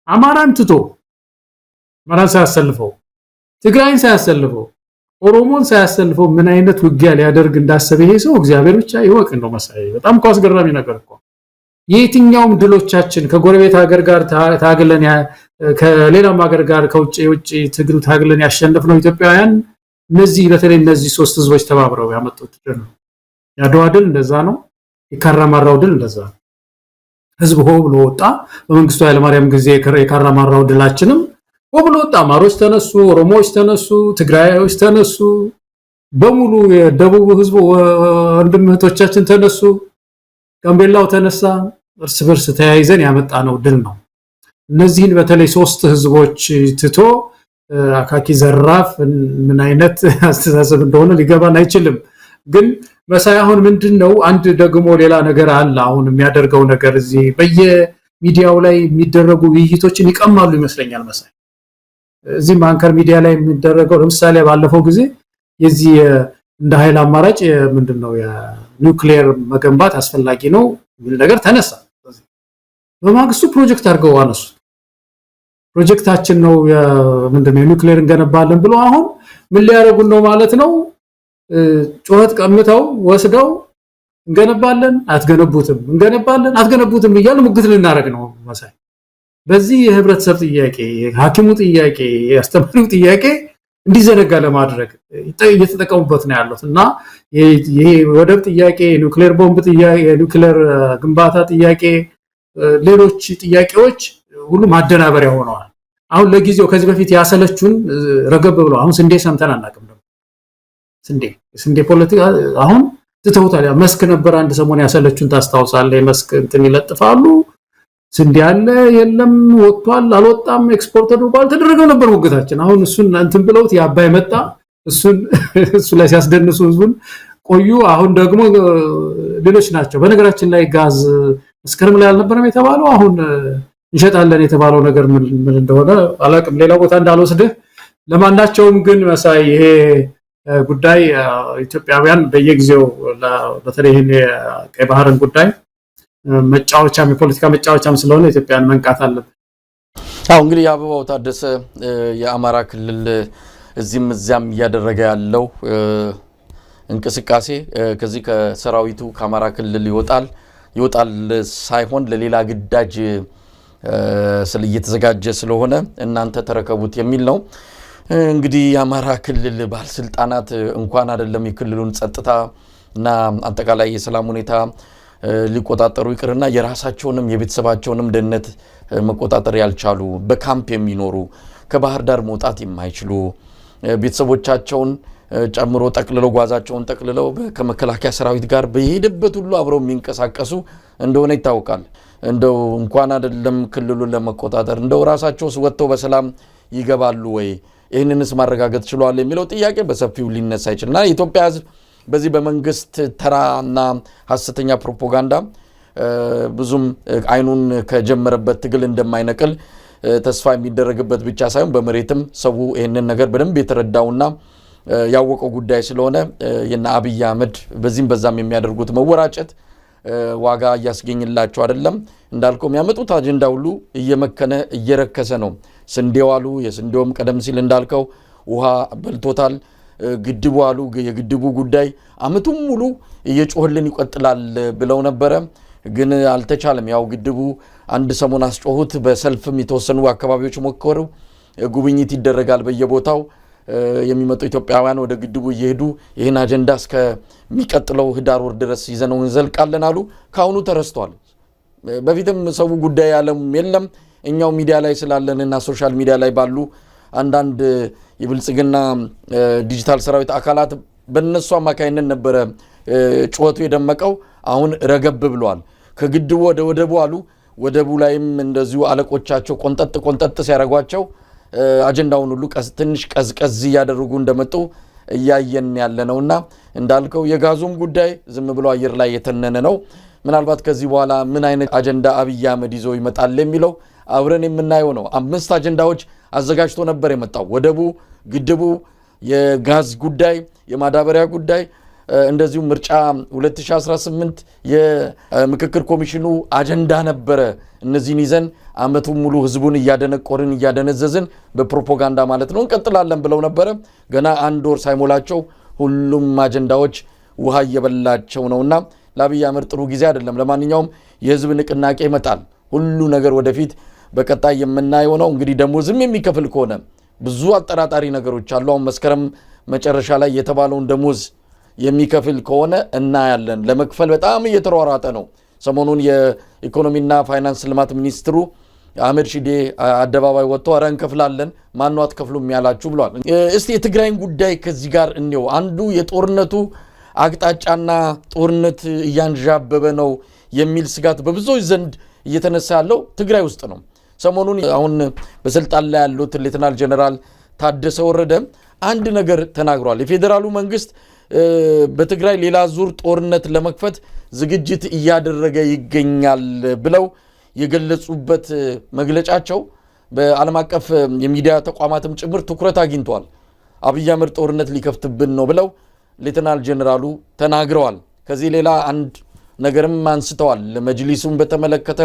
አማራን ትቶ አማራን ሳያሰልፈው ትግራይን ሳያሰልፈው ኦሮሞን ሳያሰልፈው ምን አይነት ውጊያ ሊያደርግ እንዳሰበ ይሄ ሰው እግዚአብሔር ብቻ ይወቅ ነው መሳይ። በጣም አስገራሚ ነገር እኮ የትኛውም ድሎቻችን ከጎረቤት ሀገር ጋር ታግለን ከሌላም ሀገር ጋር ከውጭ ትግል ታግለን ያሸነፍነው ኢትዮጵያውያን እነዚህ በተለይ እነዚህ ሶስት ህዝቦች ተባብረው ያመጡት ድል ነው። ያድዋ ድል እንደዛ ነው። የካራማራው ድል እንደዛ ነው። ህዝብ ሆ ብሎ ወጣ። በመንግስቱ ኃይለማርያም ጊዜ የካራማራው ድላችንም ሆ ብሎ ወጣ። አማሮች ተነሱ፣ ኦሮሞዎች ተነሱ፣ ትግራዮች ተነሱ፣ በሙሉ የደቡብ ህዝብ ወንድም እህቶቻችን ተነሱ፣ ጋምቤላው ተነሳ። እርስ በርስ ተያይዘን ያመጣነው ድል ነው። እነዚህን በተለይ ሶስት ህዝቦች ትቶ አካኪ ዘራፍ ምን አይነት አስተሳሰብ እንደሆነ ሊገባን አይችልም። ግን መሳይ አሁን ምንድነው አንድ ደግሞ ሌላ ነገር አለ። አሁን የሚያደርገው ነገር እዚህ በየሚዲያው ላይ የሚደረጉ ውይይቶችን ይቀማሉ ይመስለኛል መሳይ። እዚህ አንከር ሚዲያ ላይ የሚደረገው ለምሳሌ ባለፈው ጊዜ የዚህ እንደ ኃይል አማራጭ ምንድነው የኒውክሊየር መገንባት አስፈላጊ ነው የሚል ነገር ተነሳ። በማግስቱ ፕሮጀክት አድርገው አነሱ። ፕሮጀክታችን ነው ምንድነው የኒውክሊየር እንገነባለን ብሎ አሁን ምን ሊያደርጉን ነው ማለት ነው? ጩኸት ቀምተው ወስደው እንገነባለን አትገነቡትም፣ እንገነባለን አትገነቡትም እያሉ ሙግት ልናደርግ ነው መሳይ። በዚህ የህብረተሰብ ጥያቄ፣ የሐኪሙ ጥያቄ፣ የአስተማሪው ጥያቄ እንዲዘነጋ ለማድረግ እየተጠቀሙበት ነው ያሉት እና ይሄ ወደብ ጥያቄ፣ የኒውክሊየር ቦምብ ጥያቄ፣ የኒውክሊየር ግንባታ ጥያቄ፣ ሌሎች ጥያቄዎች ሁሉ ማደናበሪያ ሆነዋል። አሁን ለጊዜው ከዚህ በፊት ያሰለቹን ረገብ ብለው አሁን ስንዴ ሰምተን አናውቅም። ስንዴ ፖለቲካ አሁን ትተውታል። መስክ ነበር አንድ ሰሞን ያሰለቹን ታስታውሳለህ? መስክ እንትን ይለጥፋሉ። ስንዴ አለ የለም፣ ወጥቷል አልወጣም፣ ኤክስፖርት ተደርጓል ተደረገው ነበር ሙግታችን። አሁን እሱን እንትን ብለውት ያባይ መጣ። እሱ ላይ ሲያስደንሱ ህዝቡን ቆዩ። አሁን ደግሞ ሌሎች ናቸው። በነገራችን ላይ ጋዝ መስከረም ላይ አልነበረም የተባለው? አሁን እንሸጣለን የተባለው ነገር ምን እንደሆነ አላውቅም። ሌላ ቦታ እንዳልወስድህ። ለማናቸውም ግን መሳይ ይሄ ጉዳይ ኢትዮጵያውያን በየጊዜው በተለይ ይሄን የቀይ ባህርን ጉዳይ መጫወቻም የፖለቲካ መጫወቻም ስለሆነ ኢትዮጵያን መንቃት አለበት። አው እንግዲህ አበባው ታደሰ የአማራ ክልል እዚህም እዚያም እያደረገ ያለው እንቅስቃሴ ከዚህ ከሰራዊቱ ከአማራ ክልል ይወጣል ሳይሆን ለሌላ ግዳጅ እየተዘጋጀ ስለሆነ እናንተ ተረከቡት የሚል ነው። እንግዲህ የአማራ ክልል ባለስልጣናት እንኳን አይደለም የክልሉን ጸጥታ እና አጠቃላይ የሰላም ሁኔታ ሊቆጣጠሩ ይቅርና የራሳቸውንም የቤተሰባቸውንም ደህንነት መቆጣጠር ያልቻሉ በካምፕ የሚኖሩ ከባህር ዳር መውጣት የማይችሉ ቤተሰቦቻቸውን ጨምሮ ጠቅልለው ጓዛቸውን ጠቅልለው ከመከላከያ ሰራዊት ጋር በሄደበት ሁሉ አብረው የሚንቀሳቀሱ እንደሆነ ይታወቃል። እንደው እንኳን አይደለም ክልሉን ለመቆጣጠር እንደው ራሳቸውስ ወጥተው በሰላም ይገባሉ ወይ? ይህንንስ ማረጋገጥ ችሏል የሚለው ጥያቄ በሰፊው ሊነሳ ይችላልና ኢትዮጵያ ሕዝብ በዚህ በመንግስት ተራና ሐሰተኛ ፕሮፓጋንዳ ብዙም አይኑን ከጀመረበት ትግል እንደማይነቅል ተስፋ የሚደረግበት ብቻ ሳይሆን በመሬትም ሰው ይሄንን ነገር በደንብ የተረዳውና ያወቀው ጉዳይ ስለሆነ የና አብይ አህመድ በዚህም በዛም የሚያደርጉት መወራጨት ዋጋ ያስገኝላቸው አይደለም። እንዳልከው የሚያመጡት አጀንዳ ሁሉ እየመከነ እየረከሰ ነው። ስንዴው አሉ የስንዴውም ቀደም ሲል እንዳልከው ውሃ በልቶታል። ግድቡ አሉ የግድቡ ጉዳይ አመቱን ሙሉ እየጮህልን ይቀጥላል ብለው ነበረ ግን አልተቻለም ያው ግድቡ አንድ ሰሞን አስጮሁት በሰልፍም የተወሰኑ አካባቢዎች ሞከሩ ጉብኝት ይደረጋል በየቦታው የሚመጡ ኢትዮጵያውያን ወደ ግድቡ እየሄዱ ይሄን አጀንዳ እስከ ሚቀጥለው ህዳር ወር ድረስ ይዘነው እንዘልቃለን አሉ ካሁኑ ተረስቷል በፊትም ሰው ጉዳይ ያለም የለም እኛው ሚዲያ ላይ ስላለንና ሶሻል ሚዲያ ላይ ባሉ አንዳንድ የብልጽግና ዲጂታል ሰራዊት አካላት በእነሱ አማካይነት ነበር ጩኸቱ የደመቀው አሁን ረገብ ብሏል ከግድቡ ወደ ወደቡ አሉ ወደቡ ላይም እንደዚሁ አለቆቻቸው ቆንጠጥ ሲያረጓቸው አጀንዳውን ሁሉ ትንሽ ቀዝቀዝ ያደርጉ እንደመጡ እያየን ያለነውና እንዳልከው የጋዙም ጉዳይ ዝም ብሎ አየር ላይ የተነነ ነው ምናልባት ከዚህ በኋላ ምን አይነት አጀንዳ አብይ አህመድ ይዞ ይመጣል የሚለው አብረን የምናየው ነው 5 አጀንዳዎች አዘጋጅቶ ነበር የመጣው ወደቡ ግድቡ የጋዝ ጉዳይ የማዳበሪያ ጉዳይ እንደዚሁ ምርጫ 2018 የምክክር ኮሚሽኑ አጀንዳ ነበረ እነዚህን ይዘን አመቱን ሙሉ ህዝቡን ያደነቆርን ያደነዘዝን በፕሮፓጋንዳ ማለት ነው እንቀጥላለን ብለው ነበር ገና አንድ ወር ሳይሞላቸው ሁሉም አጀንዳዎች ውሃ እየበላቸው ነውና ለአብይ አህመድ ጥሩ ጊዜ አይደለም ለማንኛውም የህዝብ ንቅናቄ ይመጣል ሁሉ ነገር ወደፊት በቀጣይ የምናየው ነው እንግዲህ ደሞዝም የሚከፍል ከሆነ ብዙ አጠራጣሪ ነገሮች አሉ አሁን መስከረም መጨረሻ ላይ የተባለውን ደሞዝ የሚከፍል ከሆነ እናያለን ለመክፈል በጣም እየተሯሯጠ ነው ሰሞኑን የኢኮኖሚና ፋይናንስ ልማት ሚኒስትሩ አህመድ ሺዴ አደባባይ ወጥቶ አረ እንከፍላለን ማን ነው አትከፍሉም ያላችሁ ብሏል እስቲ የትግራይን ጉዳይ ከዚህ ጋር እንየው አንዱ የጦርነቱ አቅጣጫና ጦርነት እያንዣበበ ነው የሚል ስጋት በብዙዎች ዘንድ እየተነሳ ያለው ትግራይ ውስጥ ነው ሰሞኑን አሁን በስልጣን ላይ ያሉት ሌተናል ጀነራል ታደሰ ወረደ አንድ ነገር ተናግሯል የፌደራሉ መንግስት በትግራይ ሌላ ዙር ጦርነት ለመክፈት ዝግጅት እያደረገ ይገኛል ብለው የገለጹበት መግለጫቸው በዓለም አቀፍ የሚዲያ ተቋማትም ጭምር ትኩረት አግኝቷል አብይ አህመድ ጦርነት ሊከፍትብን ነው ብለው ሌተናል ጀነራሉ ተናግረዋል ከዚህ ሌላ አንድ ነገርም አንስተዋል መጅሊሱን በተመለከተ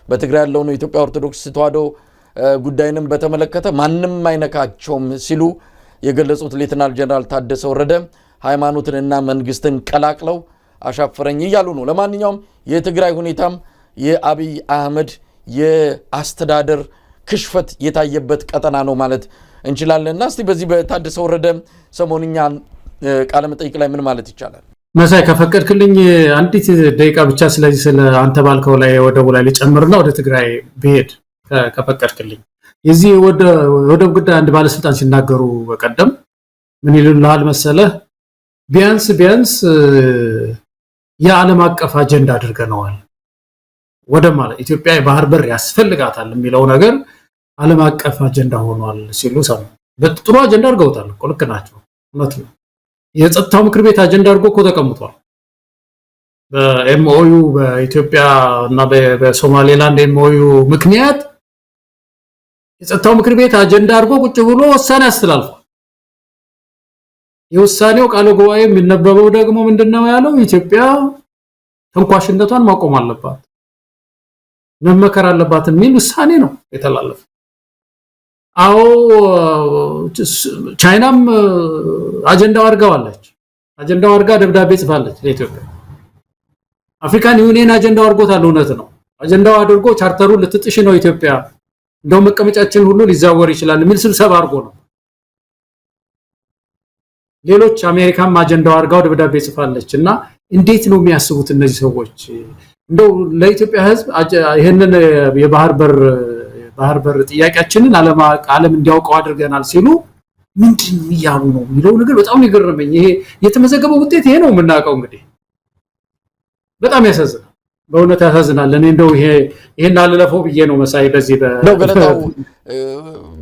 በትግራይ ያለው ነው ኢትዮጵያ ኦርቶዶክስ ተዋሕዶ ጉዳይንም በተመለከተ ማንንም አይነካቸውም ሲሉ የገለጹት ሌተናል ጀነራል ታደሰ ወረደ ሃይማኖትንና መንግስትን ቀላቅለው አሻፈረኝ ይያሉ ነው ለማንኛውም የትግራይ ሁኔታም የአብይ አህመድ የአስተዳደር ክሽፈት የታየበት ቀጠና ነው ማለት እንችላለንና እስቲ በዚህ በታደሰ ወረደ ሰሞንኛ ቃለ መጠይቅ ላይ ምን ማለት ይቻላል መሳይ ከፈቀድክልኝ አንዲት ደቂቃ ብቻ ስለዚህ ስለ አንተ ባልከው ላይ ወደቡ ላይ ልጨምርና ወደ ትግራይ ብሄድ ከፈቀድክልኝ የዚህ ወደብ ጉዳይ አንድ ባለስልጣን ሲናገሩ በቀደም ምን ይሉልሃል መሰለህ ቢያንስ የዓለም አቀፍ አጀንዳ አድርገነዋል ወደብ ማለት ኢትዮጵያ የባህር በር ያስፈልጋታል የሚለው ነገር ዓለም አቀፍ አጀንዳ ሆኗል ሲሉ ሰሙ በጥሩ አጀንዳ አድርገውታል እኮ ልክ ናቸው እውነት ነው የጸጥታው ምክር ቤት አጀንዳ አድርጎ እኮ ተቀምጧል በኤምኦዩ በኢትዮጵያ እና በሶማሌላንድ ኤምኦዩ ምክንያት የጸጥታው ምክር ቤት አጀንዳ አድርጎ ቁጭ ብሎ ውሳኔ አስተላልፏል የውሳኔው ቃል ጉባኤ የሚነበበው ደግሞ ምንድነው ያለው ኢትዮጵያ ተንኳሽነቷን ማቆም አለባት መመከር አለባት የሚል ውሳኔ ነው የተላለፈው አዎ ቻይናም አጀንዳው አድርጋ ደብዳቤ ጽፋለች ለኢትዮጵያ አፍሪካን ዩኒየን አጀንዳው አድርጎታል እውነት ነው አጀንዳው አድርጎ ቻርተሩን ልትጥሽ ነው ኢትዮጵያ እንደው መቀመጫችን ሁሉ ሊዛወር ይችላል የሚል ስብሰባ አድርጎ ነው ሌሎች አሜሪካም አጀንዳው አድርጋው ደብዳቤ ጽፋለችና እንዴት ነው የሚያስቡት እነዚህ ሰዎች እንደው ለኢትዮጵያ ህዝብ ይሄንን የባህር በር ጥያቄያችንን ዓለም እንዲያውቀው አድርገናል ሲሉ ምንድን ይያሉ ነው የሚለው ነገር በጣም ይገርመኝ ይሄ የተመዘገበው ውጤት ይሄ ነው የምናውቀው እንግዲህ በጣም ያሳዝናል በእውነት ያሳዝናል እኔ እንደው ይሄን አልለፈው ብዬ ነው መሳይ በዚህ ነው ገለታው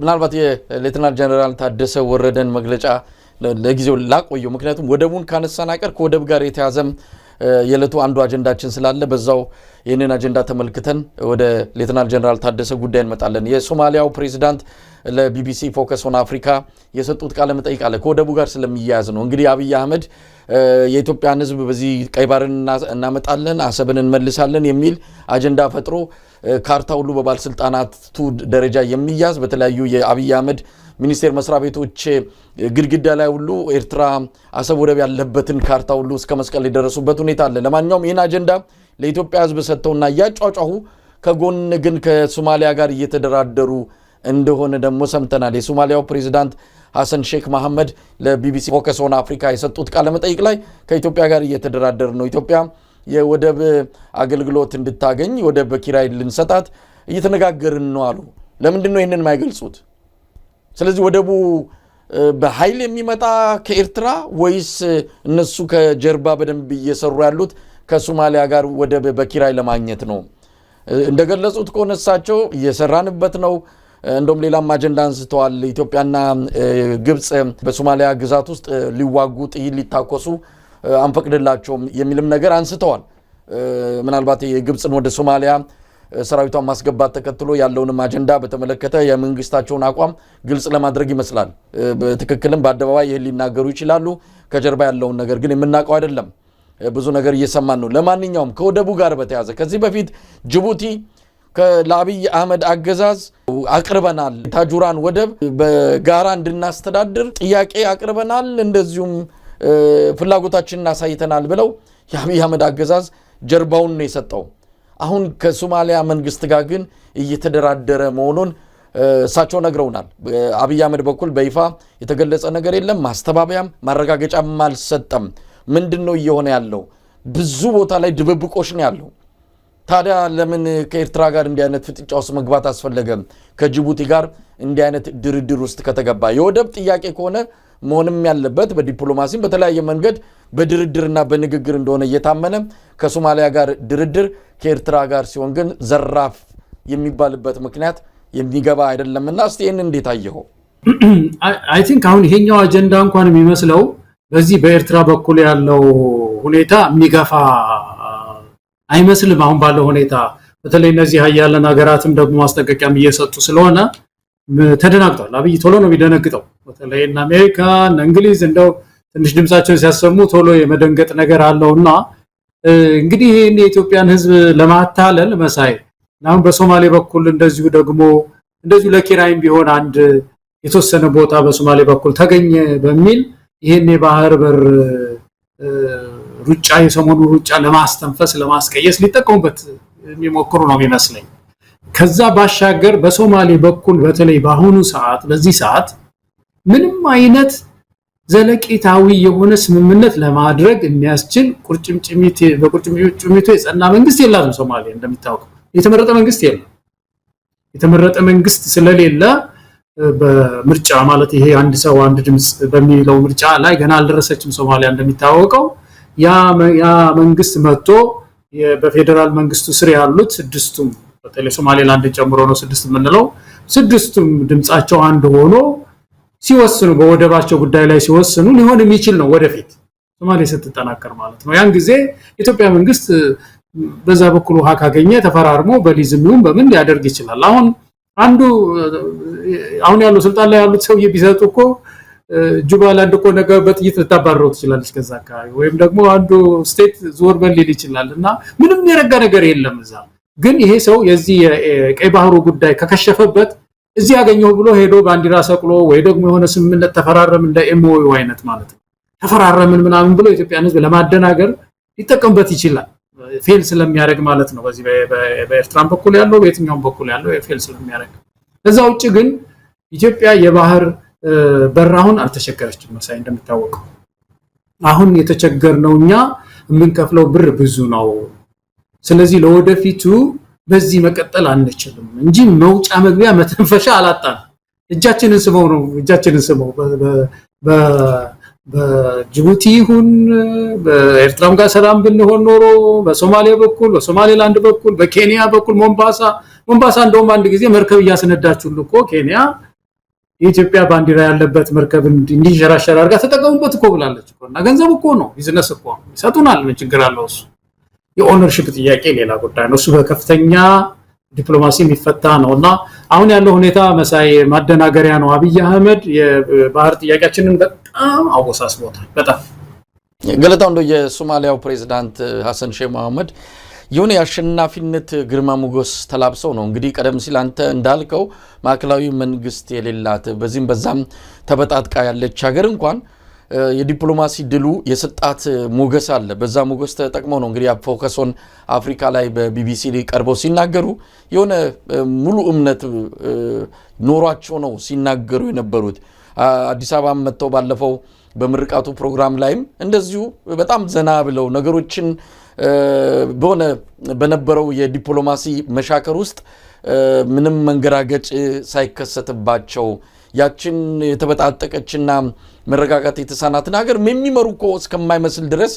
ምናልባት የሌተናል ጀነራል ታደሰ ወረደን መግለጫ ለጊዜው ላቆየው ምክንያቱም ወደቡን ካነሳናቀር ከወደብ ጋር የተያዘም የለቱ አንዱ አጀንዳችን ስላለ በዛው የኔን አጀንዳ ተመልክተን ወደ ሌተናል ጀነራል ታደሰ ጉዳይ እንመጣለን የሶማሊያው ፕሬዝዳንት ለቢቢሲ ፎከስ ኦን አፍሪካ የሰጡት ቃለ መጠይቅ አለ ከወደቡ ጋር ስለሚያያዝ ነው እንግዲህ አብይ አህመድ የኢትዮጵያን ህዝብ በዚህ ቀይ ባህርን እናመጣለን አሰብን እንመልሳለን የሚል አጀንዳ ፈጥሮ ካርታ ሁሉ በባለስልጣናቱ ደረጃ የሚያዝ በተለያዩ የአብይ አህመድ ሚኒስቴር መስሪያ ቤቶች ግድግዳ ላይ ሁሉ ኤርትራ አሰብ ወደብ ያለበትን ካርታ ሁሉ እስከ መስቀል የደረሱበት ሁኔታ አለ። ለማንኛውም ይህን አጀንዳ ለኢትዮጵያ ህዝብ ሰጥተውና ያጫጫሁ ከጎን ግን ከሶማሊያ ጋር እየተደራደሩ እንደሆነ ደግሞ ሰምተናል። የሶማሊያው ፕሬዝዳንት ሐሰን ሼክ መሐመድ ለቢቢሲ ፎከስ ኦን አፍሪካ የሰጡት ቃለ መጠይቅ ላይ ከኢትዮጵያ ጋር እየተደራደሩ ነው፣ ኢትዮጵያ የወደብ አገልግሎት እንድታገኝ ወደብ በኪራይ ልንሰጣት እየተነጋገርን ነው አሉ። ለምንድን ነው ይህንን የማይገልጹት? ስለዚህ ወደቡ በኃይል የሚመጣ ከኤርትራ ወይስ እነሱ ከጀርባ በደንብ እየሰሩ ያሉት ከሶማሊያ ጋር ወደብ በኪራይ ለማግኘት ነው? እንደገለጹት ከሆነ እሳቸው እየሰራንበት ነው። እንደውም ሌላም አጀንዳ አንስተዋል። ኢትዮጵያና ግብጽ በሶማሊያ ግዛት ውስጥ ሊዋጉ ጥይት ሊታኮሱ አንፈቅድላቸውም የሚልም ነገር አንስተዋል። ምናልባት የግብጽን ወደ ሶማሊያ ሰራዊቷን ማስገባት ተከትሎ ያለውንም አጀንዳ በተመለከተ የመንግስታቸውን አቋም ግልጽ ለማድረግ ይመስላል። በትክክልም በአደባባይ ይህን ሊናገሩ ይችላሉ። ከጀርባ ያለውን ነገር ግን የምናውቀው አይደለም። ብዙ ነገር እየሰማን ነው። ለማንኛውም ከወደቡ ጋር በተያዘ ከዚህ በፊት ጅቡቲ ለአብይ አህመድ አገዛዝ አቅርበናል፣ ታጁራን ወደብ በጋራ እንድናስተዳድር ጥያቄ አቅርበናል፣ እንደዚሁም ፍላጎታችንን አሳይተናል ብለው የአብይ አህመድ አገዛዝ ጀርባውን ነው የሰጠው። አሁን ከሶማሊያ መንግስት ጋር ግን እየተደራደረ መሆኑን እሳቸው ነግረውናል። አብይ አህመድ በኩል በይፋ የተገለጸ ነገር የለም፣ ማስተባበያም ማረጋገጫም አልሰጠም። ምንድነው እየሆነ ያለው? ብዙ ቦታ ላይ ድብብቆሽ ነው ያለው። ታዲያ ለምን ከኤርትራ ጋር እንዲህ አይነት ፍጥጫ ውስጥ መግባት አስፈለገ? ከጅቡቲ ጋር እንዲህ አይነት ድርድር ውስጥ ከተገባ የወደብ ጥያቄ ከሆነ መሆንም ያለበት በዲፕሎማሲም በተለያየ መንገድ በድርድርና በንግግር እንደሆነ እየታመነ ከሶማሊያ ጋር ድርድር ከኤርትራ ጋር ሲሆን ግን ዘራፍ የሚባልበት ምክንያት የሚገባ አይደለምና እስቲ ይህን እንዴት አየኸው? አይ ቲንክ አሁን ይሄኛው አጀንዳ እንኳን የሚመስለው በዚህ በኤርትራ በኩል ያለው ሁኔታ የሚገፋ አይመስልም። አሁን ባለው ሁኔታ በተለይ እነዚህ ሀያላን ሀገራትም ደግሞ ማስጠንቀቂያም እየሰጡ ስለሆነ ተደናግጧል። አብይ ቶሎ ነው የሚደነግጠው። በተለይ እና አሜሪካ እና እንግሊዝ እንደው ትንሽ ድምጻቸውን ሲያሰሙ ቶሎ የመደንገጥ ነገር አለውና እንግዲህ ይሄን የኢትዮጵያን ሕዝብ ለማታለል መሳይ አሁን በሶማሌ በኩል እንደዚሁ ደግሞ እንደዚሁ ለኪራይም ቢሆን አንድ የተወሰነ ቦታ በሶማሌ በኩል ተገኘ በሚል ይሄን የባህር በር ሩጫ የሰሞኑ ሩጫ ለማስተንፈስ ለማስቀየስ ሊጠቀሙበት የሚሞክሩ ነው የሚመስለኝ። ከዛ ባሻገር በሶማሌ በኩል በተለይ በአሁኑ ሰዓት በዚህ ሰዓት ምንም አይነት ዘለቂታዊ የሆነ ስምምነት ለማድረግ የሚያስችል በቁርጭምጭሚቱ የጸና መንግስት የላትም። ሶማሌ እንደሚታወቀው የተመረጠ መንግስት የለም። የተመረጠ መንግስት ስለሌለ በምርጫ ማለት ይሄ አንድ ሰው አንድ ድምጽ በሚለው ምርጫ ላይ ገና አልደረሰችም ሶማሊያ እንደሚታወቀው። ያ መንግስት መጥቶ በፌደራል መንግስቱ ስር ያሉት ስድስቱም በተለይ ሶማሌላንድን ጨምሮ ነው ስድስት የምንለው ስድስቱም ድምጻቸው አንድ ሆኖ ሲወስኑ በወደባቸው ጉዳይ ላይ ሲወስኑ ሊሆን የሚችል ነው ወደፊት ሶማሌ ስትጠናከር ማለት ነው። ያን ጊዜ ኢትዮጵያ መንግስት በዛ በኩል ውሃ ካገኘ ተፈራርሞ በሊዝም በምን ሊያደርግ ይችላል። አሁን ያለው ስልጣን ላይ ያሉት ሰው ቢሰጡ እኮ ጁባላንድ እኮ ነገር በጥይት ልታባረው ትችላለች ከዛ አካባቢ ወይም ደግሞ አንዱ ስቴት ዞር በሊል ይችላልና ምንም የረጋ ነገር የለም እዛ። ግን ይሄ ሰው የዚህ የቀይ ባህሩ ጉዳይ ከከሸፈበት እዚህ ያገኘው ብሎ ሄዶ ባንዲራ ሰቅሎ ወይ ደግሞ የሆነ ስምምነት ተፈራረም እንደ ኤምኦዩ አይነት ማለት ነው ተፈራረምን ምናምን ብሎ ኢትዮጵያን ህዝብ ለማደናገር ሊጠቀምበት ይችላል። ፌል ስለሚያደርግ ማለት ነው። በዚህ በኤርትራም በኩል ያለው በየትኛውም በኩል ያለው ፌል ስለሚያደርግ ከዛ ውጪ ግን ኢትዮጵያ የባህር በራሁን አልተቸገረችም። መሳይ እንደሚታወቀው አሁን የተቸገርነው እኛ የምንከፍለው ብር ብዙ ነው። ስለዚህ ለወደፊቱ በዚህ መቀጠል አንችልም እንጂ መውጫ መግቢያ መተንፈሻ አላጣን። እጃችንን ስመው በጅቡቲ ይሁን በኤርትራም ጋር ሰላም ብንሆን ኖሮ በሶማሊያ በኩል በሶማሌላንድ በኩል በኬንያ በኩል ሞምባሳ እንደውም አንድ ጊዜ መርከብ እያስነዳችሁ እኮ ኬንያ የኢትዮጵያ ባንዲራ ያለበት መርከብ እንዲሸራሸር አድርጋ ተጠቀሙበት እኮ ብላለች እኮ። እና ገንዘብ እኮ ነው ቢዝነስ እኮ ይሰጡናል። ምን ችግር አለው? እሱ የኦነርሺፕ ጥያቄ ሌላ ጉዳይ ነው። እሱ በከፍተኛ ዲፕሎማሲ የሚፈታ ነውና አሁን ያለው ሁኔታ መሳይ ማደናገሪያ ነው። አብይ አህመድ የባህር ጥያቄያችንን በጣም አወሳስቦታል። በጣም ገለታው እንደው የሶማሊያው ፕሬዝዳንት ሐሰን ሼህ መሐመድ የሆነ የአሸናፊነት ግርማ ሞገስ ተላብሰው ነው እንግዲህ ቀደም ሲል አንተ እንዳልከው ማዕከላዊ መንግስት የሌላት በዚህም በዛም ተበጣጥቃ ያለች ሀገር እንኳን የዲፕሎማሲ ድሉ የሰጣት ሞገስ አለ። በዛ ሞገስ ተጠቅመው ነው እንግዲህ ፎከሶን አፍሪካ ላይ በቢቢሲ ቀርበው ሲናገሩ የሆነ ሙሉ እምነት ኖሯቸው ነው ሲናገሩ የነበሩት። አዲስ አበባ መጥተው ባለፈው በምርቃቱ ፕሮግራም ላይም እንደዚሁ በጣም ዘና ብለው ነገሮችን በሆነ በነበረው የዲፕሎማሲ መሻከር ውስጥ ምንም መንገራገጭ ሳይከሰትባቸው ያችን የተበጣጠቀችና መረጋጋት የተሳናትን ሀገር የሚመሩ እኮ እስከማይመስል ድረስ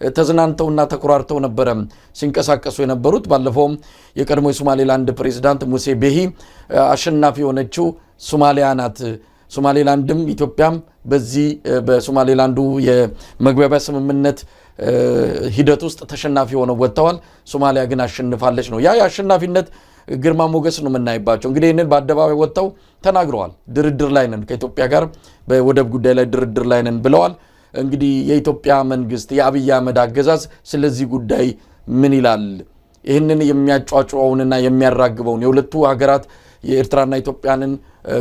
ተዝናንተውና ተኩራርተው ነበረ ሲንቀሳቀሱ የነበሩት። ባለፈው የቀድሞ የሶማሌላንድ ፕሬዝዳንት ሙሴ ቤሂ አሸናፊ የሆነችው ሶማሊያ ናት፣ ሶማሌላንድም ኢትዮጵያም በዚህ በሶማሌላንዱ የመግባቢያ ስምምነት ሂደት ውስጥ ተሸናፊ ሆነው ወጥተዋል፣ ሶማሊያ ግን አሸንፋለች ነው። ያ የአሸናፊነት ግርማ ሞገስ ነው የምናይባቸው። እንግዲህ ይህንን በአደባባይ ወጥተው ተናግረዋል። ድርድር ላይ ነን፣ ከኢትዮጵያ ጋር በወደብ ጉዳይ ላይ ድርድር ላይ ነን ብለዋል። እንግዲህ የኢትዮጵያ መንግስት የአብይ አህመድ አገዛዝ ስለዚህ ጉዳይ ምን ይላል? ይህንን የሚያጫጫውንና የሚያራግበውን የሁለቱ ሀገራት የኤርትራና ኢትዮጵያንን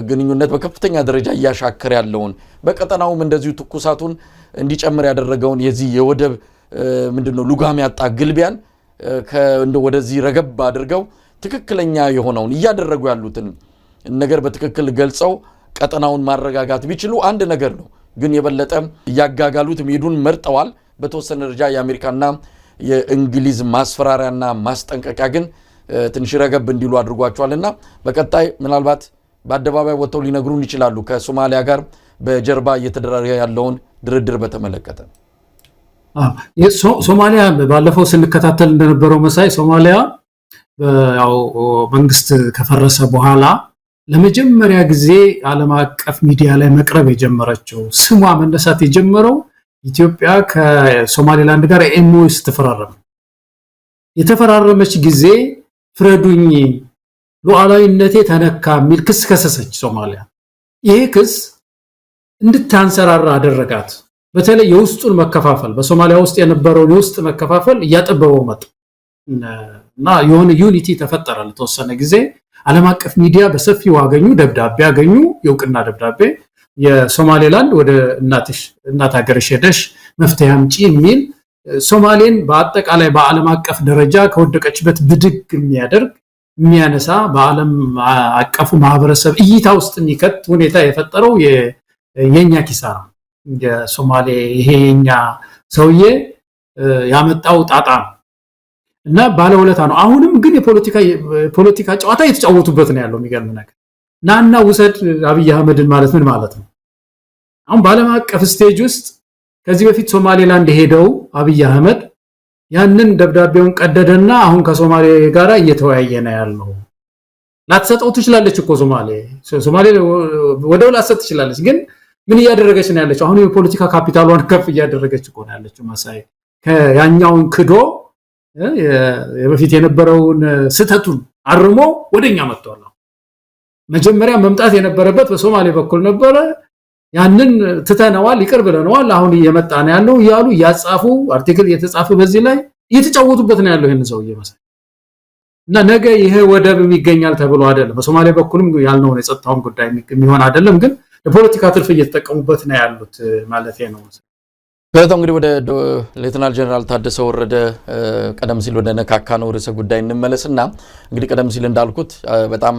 ግንኙነት በከፍተኛ ደረጃ እያሻከረ ያለውን በቀጠናውም እንደዚሁ ትኩሳቱን እንዲጨምር ያደረገውን የዚህ የወደብ ምንድነው ሉጋም ያጣ ግልቢያን ወደዚህ ረገብ አድርገው ትክክለኛ የሆነውን እያደረጉ ያሉትን ነገር በትክክል ገልጸው ቀጠናውን ማረጋጋት ቢችሉ አንድ ነገር ነው። ግን የበለጠ እያጋጋሉት መሄዱን መርጠዋል። በተወሰነ ደረጃ የአሜሪካና የእንግሊዝ ማስፈራሪያና ማስጠንቀቂያ ግን ትንሽ ረገብ እንዲሉ አድርጓቸዋልና በቀጣይ ምናልባት በአደባባይ ወጥተው ሊነግሩን ይችላሉ ከሶማሊያ ጋር በጀርባ እየተደረገ ያለውን ድርድር በተመለከተ። ሶማሊያ ባለፈው ስንከታተል እንደነበረው መሳይ ሶማሊያ ያው መንግስት ከፈረሰ በኋላ ለመጀመሪያ ጊዜ ዓለም አቀፍ ሚዲያ ላይ መቅረብ የጀመረችው ስሟ መነሳት የጀመረው ኢትዮጵያ ከሶማሌላንድ ጋር ኤምኦዩ ስትፈራረም የተፈራረመች ጊዜ ፍረዱኝ ሉዓላዊነቴ ተነካ የሚል ክስ ከሰሰች ሶማሊያ። ይሄ ክስ እንድታንሰራራ አደረጋት። በተለይ የውስጡን መከፋፈል በሶማሊያ ውስጥ የነበረው የውስጥ መከፋፈል እያጠበበው መጣ እና የሆነ ዩኒቲ ተፈጠረ። ለተወሰነ ጊዜ ዓለም አቀፍ ሚዲያ በሰፊው አገኙ፣ ደብዳቤ አገኙ፣ የውቅና ደብዳቤ የሶማሌላንድ ወደ እናት ሀገርሽ ሄደሽ መፍትሄ አምጪ የሚል ሶማሌን በአጠቃላይ በዓለም አቀፍ ደረጃ ከወደቀችበት ብድግ የሚያደርግ የሚያነሳ በዓለም አቀፉ ማህበረሰብ እይታ ውስጥ የሚከት ሁኔታ የፈጠረው የኛ ኪሳራ የሶማሌ ይሄ የኛ ሰውዬ ያመጣው ጣጣ እና ባለውለታ ነው። አሁንም ግን የፖለቲካ ጨዋታ እየተጫወቱበት ነው ያለው። የሚገርም ነገር ናና ውሰድ አብይ አህመድን ማለት ምን ማለት ነው? አሁን በዓለም አቀፍ ስቴጅ ውስጥ ከዚህ በፊት ሶማሌላንድ ሄደው አብይ አህመድ ያንን ደብዳቤውን ቀደደና አሁን ከሶማሌ ጋር እየተወያየ ነው ያለው። ላትሰጠው ትችላለች እኮ ሶማሌ ወደው ላትሰጥ ትችላለች። ግን ምን እያደረገች ነው ያለችው? አሁን የፖለቲካ ካፒታሏን ከፍ እያደረገች እኮ ነው ያለችው። መሳይ ከያኛውን ክዶ የበፊት የነበረውን ስተቱን አርሞ ወደኛ መጥቷል። መጀመሪያ መምጣት የነበረበት በሶማሌ በኩል ነበረ። ያንን ትተነዋል፣ ይቅር ብለነዋል። አሁን እየመጣ ነው ያለው እያሉ ያጻፉ አርቲክል እየተጻፈ በዚህ ላይ እየተጫወቱበት ነው ያለው። ይሄን ሰውዬ መሳይ እና ነገ ይሄ ወደብ የሚገኛል ተብሎ አይደለም። በሶማሌ በኩልም ያልነው የጸጥታውን ጉዳይ የሚሆን አይደለም። ግን ለፖለቲካ ትርፍ እየተጠቀሙበት ነው ያሉት ማለት ነው። በጣም እንግዲህ ወደ ሌተናል ጀነራል ታደሰ ወረደ ቀደም ሲል ወደ ነካካነው ርዕሰ ጉዳይ እንመለስና እንግዲህ ቀደም ሲል እንዳልኩት በጣም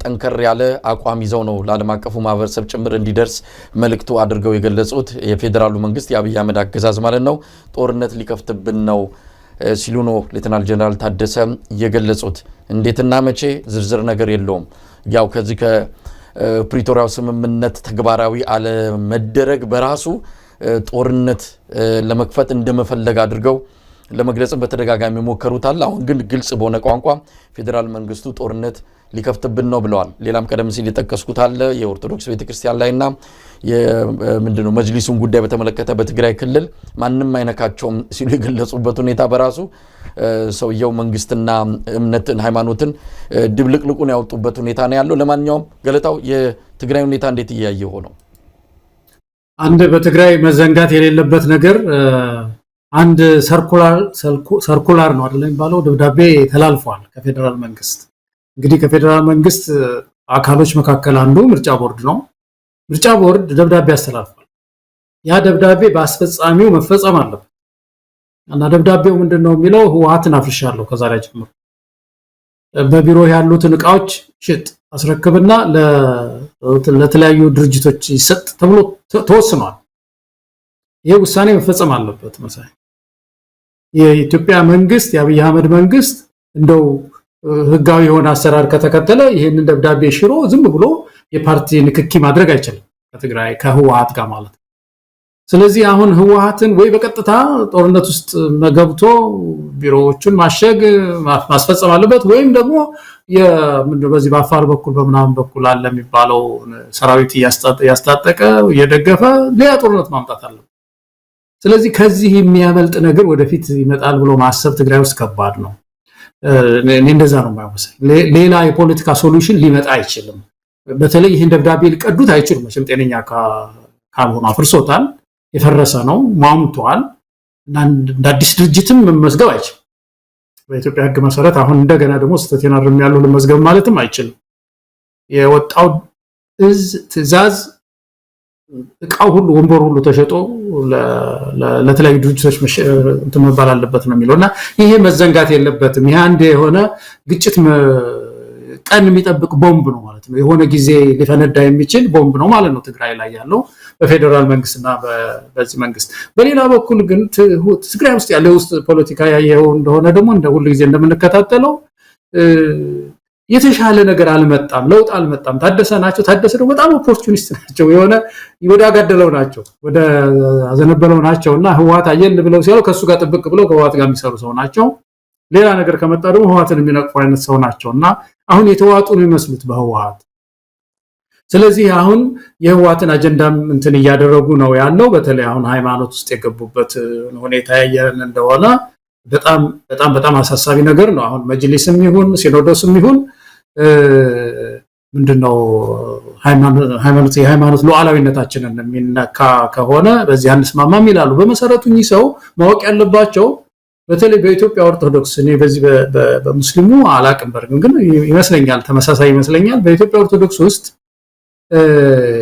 ጠንከር ያለ አቋም ይዘው ነው ለዓለም አቀፉ ማህበረሰብ ጭምር እንዲደርስ መልእክቱ አድርገው የገለጹት። የፌዴራሉ መንግስት የአብይ አህመድ አገዛዝ ማለት ነው ጦርነት ሊከፍትብን ነው ሲሉ ነው ሌተናል ጀነራል ታደሰ የገለጹት። እንዴትና መቼ ዝርዝር ነገር የለውም። ያው ከዚህ ከፕሪቶሪያው ስምምነት ተግባራዊ አለመደረግ በራሱ ጦርነት ለመክፈት እንደመፈለግ አድርገው ለመግለጽም በተደጋጋሚ ሞከሩታል። አሁን ግን ግልጽ በሆነ ቋንቋ ፌዴራል መንግስቱ ጦርነት ሊከፍትብን ነው ብለዋል። ሌላም ቀደም ሲል የጠቀስኩት አለ የኦርቶዶክስ ቤተክርስቲያን ላይና የምንድነው መጅሊሱን ጉዳይ በተመለከተ በትግራይ ክልል ማንንም አይነካቸውም ሲሉ የገለጹበት ሁኔታ በራሱ ሰውየው መንግስትና እምነትን ሃይማኖትን ድብልቅልቁን ያወጡበት ሁኔታ ነው ያለው። ለማንኛውም ገለታው የትግራይ ሁኔታ እንዴት እያየው ነው? አንድ በትግራይ መዘንጋት የሌለበት ነገር አንድ ሰርኩላር ነው አይደል የሚባለው ደብዳቤ ተላልፏል ከፌደራል መንግስት። እንግዲህ ከፌደራል መንግስት አካሎች መካከል አንዱ ምርጫ ቦርድ ነው። ምርጫ ቦርድ ደብዳቤ አስተላልፏል። ያ ደብዳቤ በአስፈጻሚው መፈጸም አለበት እና ደብዳቤው ምንድነው የሚለው? ህወሓትን አፍርሻለሁ ከዛሬ ጀምሮ በቢሮ ያሉትን ዕቃዎች ሽጥ አስረክብና ለተለያዩ ድርጅቶች ይሰጥ ተብሎ ተወስኗል። ይሄ ውሳኔ መፈጸም አለበት። መሳይ የኢትዮጵያ መንግስት የአብይ አህመድ መንግስት እንደው ህጋዊ የሆነ አሰራር ከተከተለ ይሄንን ደብዳቤ ሽሮ ዝም ብሎ የፓርቲ ንክኪ ማድረግ አይችልም ከትግራይ ከህወሓት ጋር ማለት ነው። ስለዚህ አሁን ህወሓትን ወይ በቀጥታ ጦርነት ውስጥ ገብቶ ቢሮዎቹን ማሸግ ማስፈጸም አለበት ወይም ደግሞ በዚህ በአፋር በኩል በመናም በኩል አለ የሚባለው ሰራዊት ያስታጠቀ የደገፈ ሌላ ጦርነት ማምጣት አለ። ስለዚህ ከዚህ የሚያመልጥ ነገር ወደፊት ይመጣል ብሎ ማሰብ ትግራይ ውስጥ ከባድ ነው። እኔ እንደዛ ነው የማይመስል። ሌላ የፖለቲካ ሶሉሽን ሊመጣ አይችልም። በተለይ ይህን ደብዳቤ ሊቀዱት አይችሉም። መቼም ጤነኛ ካልሆነ አፍርሶታል፣ የፈረሰ ነው፣ ሟምቷል እና እንደ አዲስ ድርጅትም መመዝገብ አይችልም። በኢትዮጵያ ህግ መሰረት አሁን እንደገና ደግሞ ስህተቴን አርሜያለሁ ለመዝገብ ማለትም አይችልም። የወጣው ትዕዛዝ እቃው ሁሉ ወንበር ሁሉ ተሸጦ ለተለያዩ ድርጅቶች እንትን መባል አለበት ነው የሚለውና ይሄ መዘንጋት የለበትም። ይሄ አንድ የሆነ ግጭት ቀን የሚጠብቅ ቦምብ ነው ማለት ነው። የሆነ ጊዜ ሊፈነዳ የሚችል ቦምብ ነው ማለት ነው ትግራይ ላይ ያለው በፌደራል መንግስትና በዚህ መንግስት። በሌላ በኩል ግን ትግራይ ውስጥ ያለው ውስጥ ፖለቲካ ያየው እንደሆነ ደግሞ እንደ ሁሉ ጊዜ እንደምንከታተለው የተሻለ ነገር አልመጣም፣ ለውጥ አልመጣም። ታደሰ ደግሞ በጣም ኦፖርቹኒስት ናቸው። የሆነ ወደ አጋደለው ናቸው፣ ወደ አዘነበለው ናቸውና ህወሓት አየል ብለው ሲያሉ ከሱ ጋር ጥብቅ ብለው ከህወሓት ጋር የሚሰሩ ሰው ናቸው። ሌላ ነገር ከመጣ ደግሞ ህወሓትን የሚነቅፉ አይነት ሰው ናቸውና አሁን የተዋጡ ነው የሚመስሉት በህወሓት። ስለዚህ አሁን የህወሓትን አጀንዳም እንትን እያደረጉ ነው ያለው። በተለይ አሁን ሃይማኖት ውስጥ የገቡበት ሁኔታ ያየን እንደሆነ በጣም አሳሳቢ ነገር ነው። አሁን መጅሊስም ይሁን ሲኖዶስም ይሁን ምንድነው የሃይማኖት ሉዓላዊነታችንን የሚነካ ከሆነ በዚህ አንስማማም ይላሉ። በመሰረቱ እኚህ ሰው ማወቅ ያለባቸው በተለይ በኢትዮጵያ ኦርቶዶክስ እኔ በዚህ በሙስሊሙ አላቅም በርግጥ ግን ይመስለኛል ተመሳሳይ ይመስለኛል። በኢትዮጵያ ኦርቶዶክስ ውስጥ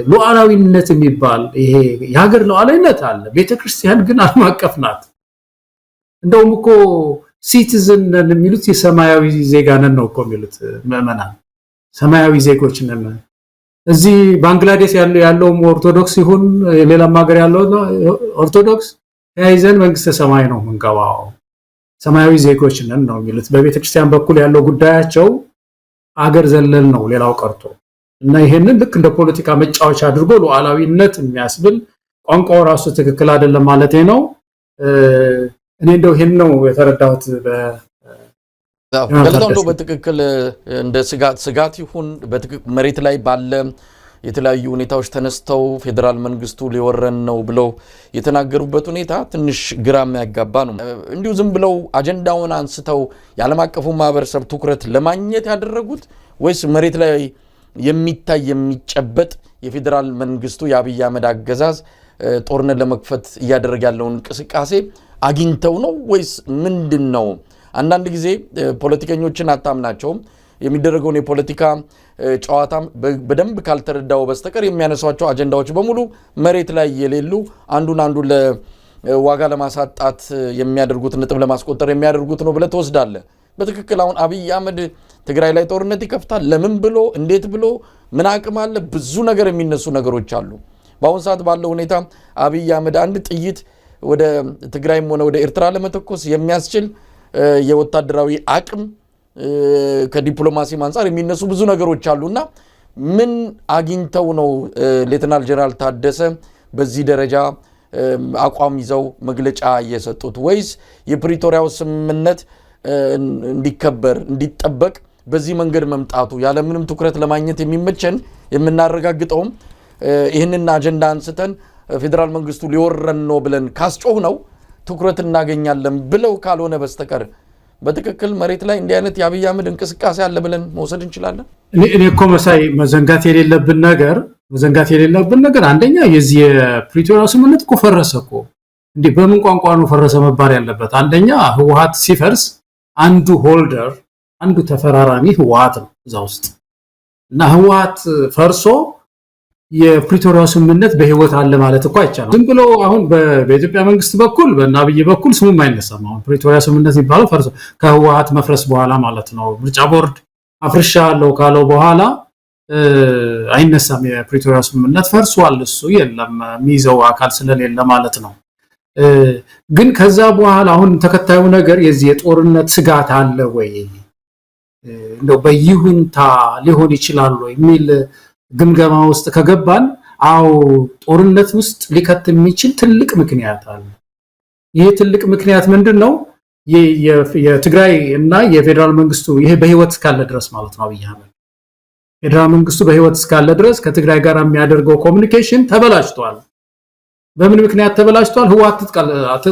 ሉዓላዊነት የሚባል ይሄ የሀገር ሉዓላዊነት አለ። ቤተክርስቲያን ግን ዓለም አቀፍ ናት። እንደውም እኮ ሲቲዝን ነን የሚሉት የሰማያዊ ዜጋ ነን ነው እኮ የሚሉት ምዕመናን፣ ሰማያዊ ዜጎች ነን። እዚህ ባንግላዴሽ ያለውም ኦርቶዶክስ ይሁን ሌላም ሀገር ያለው ኦርቶዶክስ ተያይዘን መንግስተ ሰማይ ነው የምንገባው፣ ሰማያዊ ዜጎች ነን ነው የሚሉት። በቤተክርስቲያን በኩል ያለው ጉዳያቸው አገር ዘለል ነው ሌላው ቀርቶ እና ይሄንን ልክ እንደ ፖለቲካ መጫወቻ አድርጎ ሉዓላዊነት የሚያስብል ቋንቋው ራሱ ትክክል አይደለም ማለት ነው። እኔ እንደው ይሄን ነው የተረዳሁት። በትክክል እንደ ስጋት ይሁን በትክክል መሬት ላይ ባለ የተለያዩ ሁኔታዎች ተነስተው ፌደራል መንግስቱ ሊወረን ነው ብለው የተናገሩበት ሁኔታ ትንሽ ግራ የሚያጋባ ነው። እንዲሁ ዝም ብለው አጀንዳውን አንስተው የዓለም አቀፉ ማህበረሰብ ትኩረት ለማግኘት ያደረጉት ወይስ መሬት ላይ የሚታይ የሚጨበጥ የፌደራል መንግስቱ የአብይ አህመድ አገዛዝ ጦርነት ለመክፈት እያደረገ ያለውን እንቅስቃሴ አግኝተው ነው ወይስ ምንድነው? አንዳንድ ጊዜ ፖለቲከኞችን አታምናቸውም። የሚደረገውን የፖለቲካ ጨዋታ በደንብ ካልተረዳው በስተቀር የሚያነሷቸው አጀንዳዎች በሙሉ መሬት ላይ የሌሉ አንዱን ለዋጋ ለማሳጣት የሚያደርጉት ነጥብ ለማስቆጠር የሚያደርጉት ነው ብለህ ትወስዳለህ። በትክክል አሁን አብይ አህመድ ትግራይ ላይ ጦርነት ይከፍታል ለምን ብሎ እንዴት ብሎ ምን አቅም አለ? ብዙ ነገር የሚነሱ ነገሮች አሉ። በአሁን ሰዓት ባለው ሁኔታ አብይ አህመድ አንድ ጥይት ወደ ትግራይም ሆነ ወደ ኤርትራ ለመተኮስ የሚያስችል የወታደራዊ አቅም ከዲፕሎማሲ አንፃር የሚነሱ ብዙ ነገሮች አሉና ምን አግኝተው ነው ሌተናል ጀነራል ታደሰ በዚህ ደረጃ አቋም ይዘው መግለጫ እየሰጡት? ወይስ የፕሪቶሪያው ስምምነት እንዲከበር እንዲጠበቅ በዚህ መንገድ መምጣቱ ያለ ምንም ትኩረት ለማግኘት የሚመቸን የምናረጋግጠውም ይህንን አጀንዳ አንስተን ፌደራል መንግስቱ ሊወረን ነው ብለን ካስጮህ ነው ትኩረት እናገኛለን ብለው ካልሆነ በስተቀር በትክክል መሬት ላይ እንዲህ አይነት የአብይ አህመድ እንቅስቃሴ አለ ብለን መውሰድ እንችላለን? እኔ እኮ መሳይ መዘንጋት የሌለብን ነገር መዘንጋት የሌለብን ነገር አንደኛ የዚህ የፕሪቶሪያ ስምምነት እኮ ፈረሰ እኮ። እንዴ በምን ቋንቋ ነው ፈረሰ መባል ያለበት? አንደኛ ህወሓት ሲፈርስ አንዱ ሆልደር አንዱ ተፈራራሚ ህወሓት ነው እዛ ውስጥ እና ህወሓት ፈርሶ የፕሪቶሪያ ስምምነት በህይወት አለ ማለት እኮ አይቻልም። ዝም ብሎ አሁን በኢትዮጵያ መንግስት በኩል በአብይ በኩል ስሙም አይነሳም። አሁን ፕሪቶሪያ ስምምነት የሚባለው ፈርሶ ከህወሓት መፍረስ በኋላ ማለት ነው። ምርጫ ቦርድ አፍርሻለሁ ካለው በኋላ አይነሳም። የፕሪቶሪያ ስምምነት ፈርሷል፣ እሱ የለም የሚይዘው አካል ስለሌለ ማለት ነው። ግን ከዛ በኋላ አሁን ተከታዩ ነገር የዚህ የጦርነት ስጋት አለ ወይ እንደው በይሁንታ ሊሆን ይችላል ወይ የሚል ግምገማ ውስጥ ከገባን አው ጦርነት ውስጥ ሊከት የሚችል ትልቅ ምክንያት አለ። ይሄ ትልቅ ምክንያት ምንድነው? የትግራይ እና የፌደራል መንግስቱ ይሄ በህይወት እስካለ ድረስ ማለት ነው አብይ አህመድ ፌደራል መንግስቱ በህይወት እስካለ ድረስ ከትግራይ ጋር የሚያደርገው ኮሙኒኬሽን ተበላሽቷል። በምን ምክንያት ተበላሽቷል? ህወሓት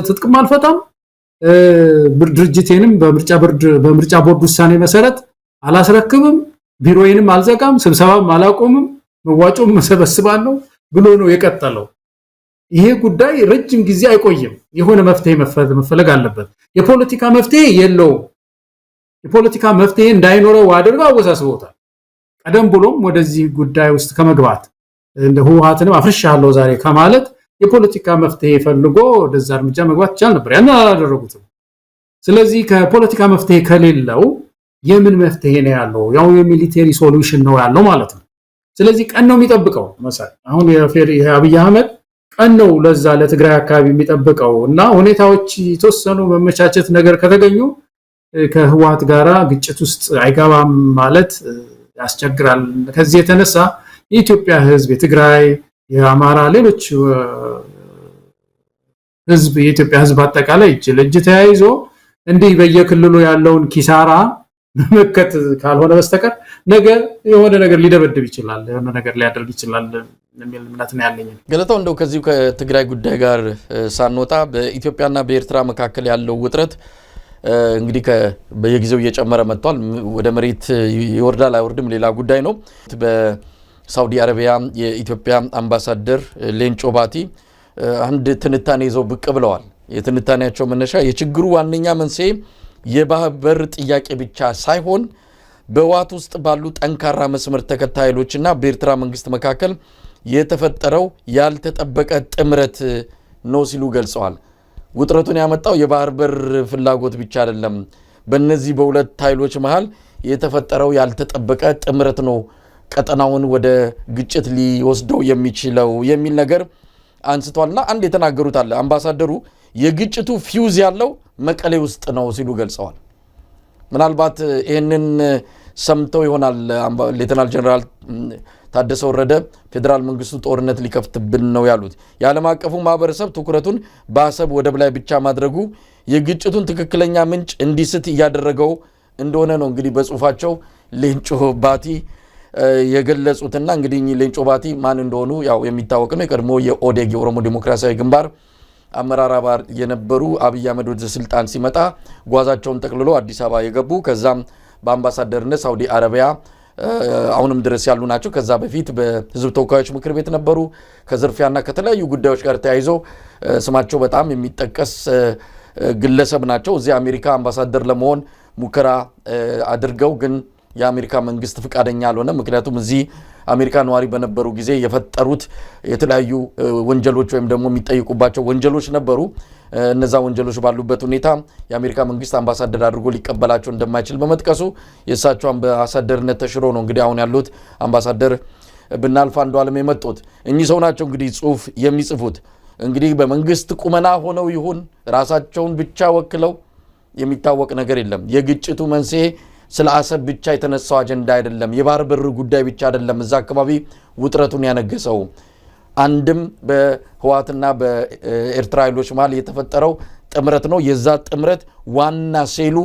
ትጥቅም አልፈታም፣ ድርጅቴንም በምርጫ ቦርድ ውሳኔ መሰረት አላስረክብም፣ ቢሮዬንም አልዘጋም፣ ስብሰባም አላቆምም፣ መዋጮም መሰበስባለሁ ብሎ ነው የቀጠለው። ይሄ ጉዳይ ረጅም ጊዜ አይቆይም። የሆነ መፍትሄ መፈለግ አለበት። የፖለቲካ መፍትሄ የለውም። የፖለቲካ መፍትሄ እንዳይኖረው አድርገው አወሳስበውታል። ቀደም ብሎም ወደዚህ ጉዳይ ውስጥ ከመግባት እንደ ህወሓትንም አፍርሻለሁ ዛሬ ከማለት የፖለቲካ መፍትሄ ፈልጎ ወደዛ እርምጃ መግባት ይቻል ነበር። ያን አላደረጉትም። ስለዚህ ከፖለቲካ መፍትሄ ከሌለው የምን መፍትሄ ነው ያለው? ያው የሚሊተሪ ሶሉሽን ነው ያለው ማለት ነው። ስለዚህ ቀን ነው የሚጠብቀው መሳይ አሁን የአብይ አህመድ ቀን ነው ለዛ ለትግራይ አካባቢ የሚጠብቀው እና ሁኔታዎች የተወሰኑ መመቻቸት ነገር ከተገኙ ከህወሓት ጋራ ግጭት ውስጥ አይገባም ማለት ያስቸግራል። ከዚህ የተነሳ የኢትዮጵያ ህዝብ የትግራይ የአማራ ሌሎች ህዝብ የኢትዮጵያ ህዝብ አጠቃላይ እጅ ለእጅ ተያይዞ እንዲህ በየክልሉ ያለውን ኪሳራ መመከት ካልሆነ በስተቀር ነገ የሆነ ነገር ሊደበድብ ይችላል፣ የሆነ ነገር ሊያደርግ ይችላል የሚል እምነት ነው ያለኝ። ገለታው እንደው ከዚሁ ከትግራይ ጉዳይ ጋር ሳንወጣ በኢትዮጵያና በኤርትራ መካከል ያለው ውጥረት እንግዲህ በየጊዜው እየጨመረ መጥቷል። ወደ መሬት ይወርዳል አይወርድም ሌላ ጉዳይ ነው። በሳውዲ አረቢያ የኢትዮጵያ አምባሳደር ሌንጮ ባቲ አንድ ትንታኔ ይዘው ብቅ ብለዋል። የትንታኔያቸው መነሻ የችግሩ ዋነኛ መንስኤ የባህር በር ጥያቄ ብቻ ሳይሆን በህወሓት ውስጥ ባሉ ጠንካራ መስመር ተከታዮችና በኤርትራ መንግስት መካከል የተፈጠረው ያልተጠበቀ ጥምረት ነው ሲሉ ገልጸዋል። ውጥረቱን ያመጣው የባህር በር ፍላጎት ብቻ አይደለም፣ በእነዚህ በሁለት ኃይሎች መሃል የተፈጠረው ያልተጠበቀ ጥምረት ነው ቀጠናውን ወደ ግጭት ሊወስደው የሚችለው የሚል ነገር አንስቷልና አንድ የተናገሩት አለ። አምባሳደሩ የግጭቱ ፊውዝ ያለው መቀሌ ውስጥ ነው ሲሉ ገልጸዋል። ምናልባት ይህንን ሰምተው ይሆናል ሌተናል ጀነራል ታደሰ ወረደ ፌደራል መንግስቱ ጦርነት ሊከፍትብን ነው ያሉት። የዓለም አቀፉ ማህበረሰብ ትኩረቱን በአሰብ ወደብ ላይ ብቻ ማድረጉ የግጭቱን ትክክለኛ ምንጭ እንዲስት እያደረገው እንደሆነ ነው እንግዲህ በጽሁፋቸው ሌንጮ ባቲ የገለጹትና እንግዲህ ሌንጮ ባቲ ማን እንደሆኑ ያው የሚታወቅ ነው። የቀድሞ የኦዴግ የኦሮሞ ዲሞክራሲያዊ ግንባር አመራር አባል የነበሩ አብይ አህመድ ወደ ስልጣን ሲመጣ ጓዛቸውን ጠቅልሎ አዲስ አበባ የገቡ ከዛም በአምባሳደርነት ሳውዲ አረቢያ አሁንም ድረስ ያሉ ናቸው። ከዛ በፊት በህዝብ ተወካዮች ምክር ቤት ነበሩ። ከዝርፊያና ከተለያዩ ጉዳዮች ጋር ተያይዞ ስማቸው በጣም የሚጠቀስ ግለሰብ ናቸው። እዚህ አሜሪካ አምባሳደር ለመሆን ሙከራ አድርገው ግን የአሜሪካ መንግስት ፍቃደኛ አልሆነ። ምክንያቱም እዚህ አሜሪካ ነዋሪ በነበሩ ጊዜ የፈጠሩት የተለያዩ ወንጀሎች ወይም ደግሞ የሚጠይቁባቸው ወንጀሎች ነበሩ። እነዛ ወንጀሎች ባሉበት ሁኔታ የአሜሪካ መንግስት አምባሳደር አድርጎ ሊቀበላቸው እንደማይችል በመጥቀሱ የእሳቸው አምባሳደርነት ተሽሮ ነው እንግዲህ አሁን ያሉት አምባሳደር ብናልፍ አንዱዓለም የመጡት። እኚህ ሰው ናቸው እንግዲህ ጽሁፍ የሚጽፉት። እንግዲህ በመንግስት ቁመና ሆነው ይሁን ራሳቸውን ብቻ ወክለው የሚታወቅ ነገር የለም። የግጭቱ መንስኤ ስለ አሰብ ብቻ የተነሳው አጀንዳ አይደለም። የባህር በር ጉዳይ ብቻ አይደለም እዛ አካባቢ ውጥረቱን ያነገሰው። አንድም በህወሓትና በኤርትራ ኃይሎች መሃል የተፈጠረው ጥምረት ነው። የዛ ጥምረት ዋና ሴሉ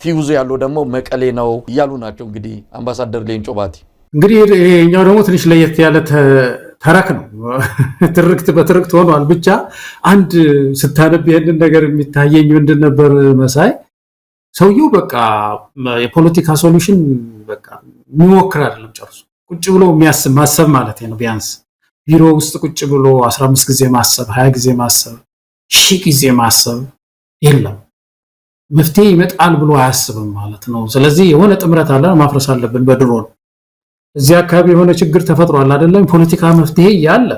ፊውዙ ያለው ደግሞ መቀሌ ነው እያሉ ናቸው እንግዲህ አምባሳደር ሌንጮ ባቲ። እንግዲህ ይሄኛው ደግሞ ትንሽ ለየት ያለ ተረክ ነው። በትርክት ሆኗል። ብቻ አንድ ስታነብ ይሄንን ነገር የሚታየኝ ምንድን ነበር መሳይ ሰውየው በቃ የፖለቲካ ሶሉሽን በቃ የሚሞክር አይደለም ጨርሶ። ቁጭ ብሎ ማሰብ ማለት ነው። ቢያንስ ቢሮ ውስጥ ቁጭ ብሎ 15 ጊዜ ማሰብ 20 ጊዜ ማሰብ 1000 ጊዜ ማሰብ የለም። መፍትሄ ይመጣል ብሎ አያስብም ማለት ነው። ስለዚህ የሆነ ጥምረት አለ ማፍረስ አለብን በድሮን እዚህ አካባቢ የሆነ ችግር ተፈጥሯል አይደለም ፖለቲካ መፍትሄ ያለ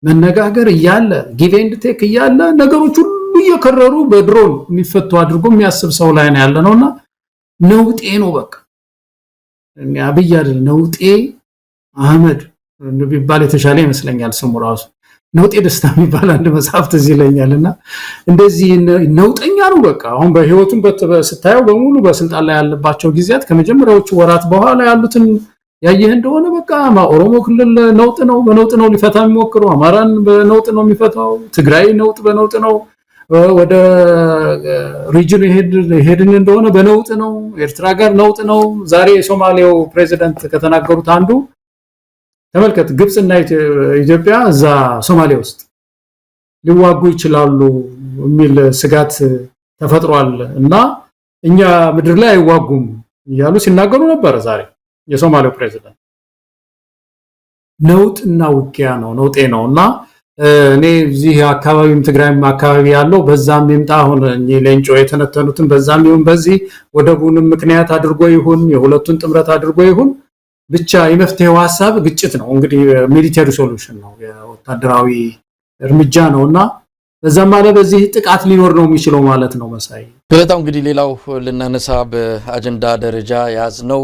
መነጋገር ያለ ጊቭ ኤንድ ቴክ ያለ ነገሮች ሁሉ እየከረሩ በድሮን የሚፈቱ አድርጎ የሚያስብ ሰው ላይ ነው ያለነውና ነውጤ ነው በቃ አብይ አይደል ነውጤ አህመድ ቢባል የተሻለ ይመስለኛል ስሙ ራሱ ነውጤ ደስታ የሚባል አንድ መጽሐፍ ትዝ ይለኛልና እንደዚህ ነውጠኛ ነው በቃ አሁን በህይወቱን ስታየው በሙሉ በስልጣን ላይ ያለባቸው ጊዜያት ከመጀመሪያዎቹ ወራት በኋላ ያሉትን ያየህ እንደሆነ በቃ ኦሮሞ ክልል ነውጥ ነው በነውጥ ነው ሊፈታ የሚሞክረው አማራን በነውጥ ነው የሚፈታው ትግራይ ነውጥ በነውጥ ነው ወደ ሪጅን ሄድን እንደሆነ በነውጥ ነው ኤርትራ ጋር ነውጥ ነው ዛሬ የሶማሌው ፕሬዝዳንት ከተናገሩት አንዱ ተመልከት ግብጽና ኢትዮጵያ እዛ ሶማሌ ውስጥ ሊዋጉ ይችላሉ የሚል ስጋት ተፈጥሯል እና እኛ ምድር ላይ አይዋጉም ያሉ ሲናገሩ ነበር ዛሬ የሶማሌው ፕሬዝዳንት ነውጥና ውጊያ ነው ነውጤ ነውና እኔ እዚህ አካባቢም ትግራይም አካባቢ ያለው በዛም ይምጣ አሁን ሌንጮ የተነተኑትን በዛም ይሁን በዚህ ወደቡንም ምክንያት አድርጎ ይሁን የሁለቱን ጥምረት አድርጎ ይሁን ብቻ የመፍትሄው ሐሳብ ግጭት ነው እንግዲህ ሚሊተሪ ሶሉሽን ነው የወታደራዊ እርምጃ ነውና በዛም ማለት በዚህ ጥቃት ሊኖር ነው የሚችለው ማለት ነው መሳይ ገለታው እንግዲህ ሌላው ለናነሳ በአጀንዳ ደረጃ ያዝነው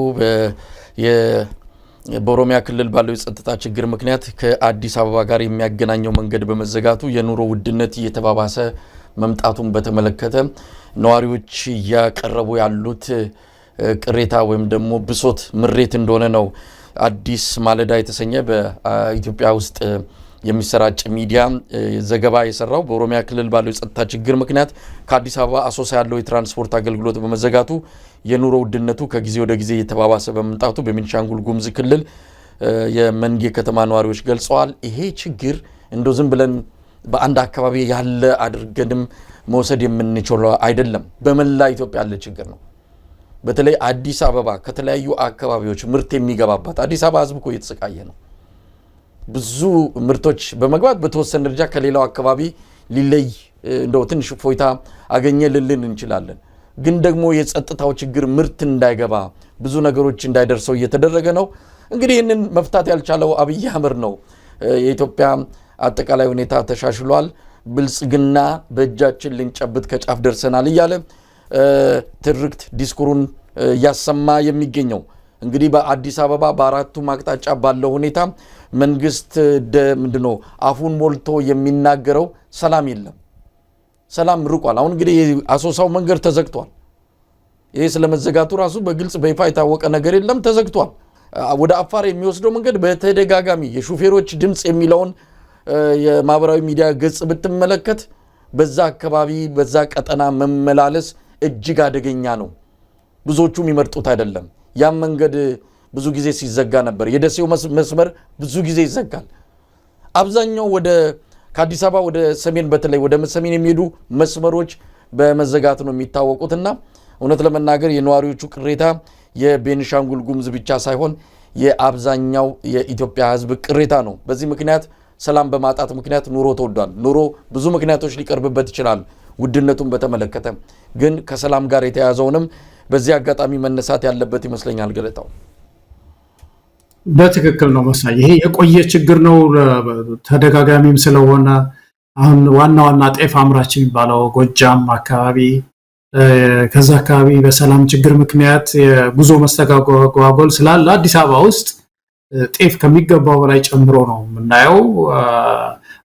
በኦሮሚያ ክልል ባለው የጸጥታ ችግር ምክንያት ከአዲስ አበባ ጋር የሚያገናኘው መንገድ በመዘጋቱ የኑሮ ውድነት እየተባባሰ መምጣቱን በተመለከተ ነዋሪዎች ያቀረቡ ያሉት ቅሬታ ወይም ደግሞ ብሶት ምሬት እንደሆነ ነው አዲስ ማለዳ የተሰኘ በኢትዮጵያ ውስጥ የሚሰራጭ ሚዲያ ዘገባ የሰራው በኦሮሚያ ክልል ባለው የጸጥታ ችግር ምክንያት ከአዲስ አበባ አሶሳ ያለው የትራንስፖርት አገልግሎት በመዘጋቱ የኑሮ ውድነቱ ከጊዜ ወደ ጊዜ እየተባባሰ በመምጣቱ በቤኒሻንጉል ጉሙዝ ክልል የመንጌ ከተማ ነዋሪዎች ገልጸዋል። ይሄ ችግር እንደው ዝም ብለን በአንድ አካባቢ ያለ አድርገንም መውሰድ የምንችለው አይደለም። በመላ ኢትዮጵያ ያለ ችግር ነው። በተለይ አዲስ አበባ ከተለያዩ አካባቢዎች ምርት የሚገባባት አዲስ አበባ ህዝብ እኮ እየተሰቃየ ነው። ብዙ ምርቶች በመግባት በተወሰነ ደረጃ ከሌላው አካባቢ ሊለይ እንደው ትንሽ ፎይታ አገኘ ልልን እንችላለን። ግን ደግሞ የጸጥታው ችግር ምርት እንዳይገባ ብዙ ነገሮች እንዳይደርሰው እየተደረገ ነው። እንግዲህ ይህንን መፍታት ያልቻለው አብይ አህመድ ነው። የኢትዮጵያ አጠቃላይ ሁኔታ ተሻሽሏል፣ ብልጽግና በእጃችን ልንጨብጥ ከጫፍ ደርሰናል እያለ ትርክት ዲስኩሩን እያሰማ የሚገኘው እንግዲህ በአዲስ አበባ በአራቱ አቅጣጫ ባለው ሁኔታ መንግስት ምንድነው አፉን ሞልቶ የሚናገረው ሰላም የለም። ሰላም ርቋል። አሁን እንግዲህ አሶሳው መንገድ ተዘግቷል። ይሄ ስለመዘጋቱ ራሱ በግልጽ በይፋ የታወቀ ነገር የለም፣ ተዘግቷል። ወደ አፋር የሚወስደው መንገድ በተደጋጋሚ የሹፌሮች ድምጽ የሚለውን የማህበራዊ ሚዲያ ገጽ ብትመለከት በዛ አካባቢ በዛ ቀጠና መመላለስ እጅግ አደገኛ ነው። ብዙዎቹም ይመርጡት አይደለም። ያም መንገድ ብዙ ጊዜ ሲዘጋ ነበር። የደሴው መስመር ብዙ ጊዜ ይዘጋል። አብዛኛው ከአዲስ አበባ ወደ ሰሜን በተለይ ወደ ሰሜን የሚሄዱ መስመሮች በመዘጋት ነው የሚታወቁትና እውነት ለመናገር የነዋሪዎቹ ቅሬታ የቤኒሻንጉል ጉሙዝ ብቻ ሳይሆን የአብዛኛው የኢትዮጵያ ሕዝብ ቅሬታ ነው። በዚህ ምክንያት ሰላም በማጣት ምክንያት ኑሮ ተወዷል። ኑሮ ብዙ ምክንያቶች ሊቀርብበት ይችላል። ውድነቱን በተመለከተ ግን ከሰላም ጋር የተያያዘውንም በዚህ አጋጣሚ መነሳት ያለበት ይመስለኛል። ገለታው በትክክል ነው መሳይ። ይሄ የቆየ ችግር ነው ተደጋጋሚም ስለሆነ አሁን ዋና ጤፍ አምራች የሚባለው ጎጃም አካባቢ ከዛ አካባቢ በሰላም ችግር ምክንያት የጉዞ መስተጓጎል ስላለ አዲስ አበባ ውስጥ ጤፍ ከሚገባው በላይ ጨምሮ ነው የምናየው።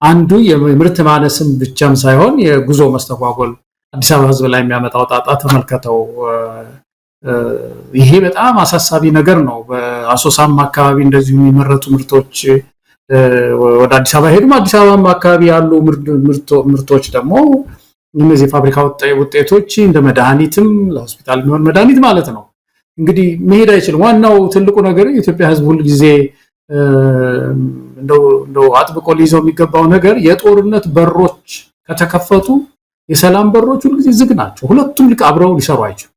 አንዱ የምርት ማነስም ብቻም ሳይሆን የጉዞ መስተጓጎል አዲስ አበባ ህዝብ ላይ የሚያመጣው ጣጣ ተመልከተው። ይሄ በጣም አሳሳቢ ነገር ነው። በአሶሳም አካባቢ እንደዚሁ የሚመረቱ ምርቶች ወደ አዲስ አበባ ሄዱም አዲስ አበባም አካባቢ ያሉ ምርቶች ደግሞ እነዚህ ፋብሪካ ውጤቶች እንደ መድኃኒትም ለሆስፒታል የሚሆን መድኃኒት ማለት ነው እንግዲህ መሄድ አይችልም። ዋናው ትልቁ ነገር የኢትዮጵያ ህዝብ ሁሉ ጊዜ እንደው አጥብቆ ሊይዘው የሚገባው ነገር የጦርነት በሮች ከተከፈቱ የሰላም በሮች ሁሉ ጊዜ ዝግ ናቸው። ሁለቱም ልክ አብረው ሊሰሩ አይችሉም።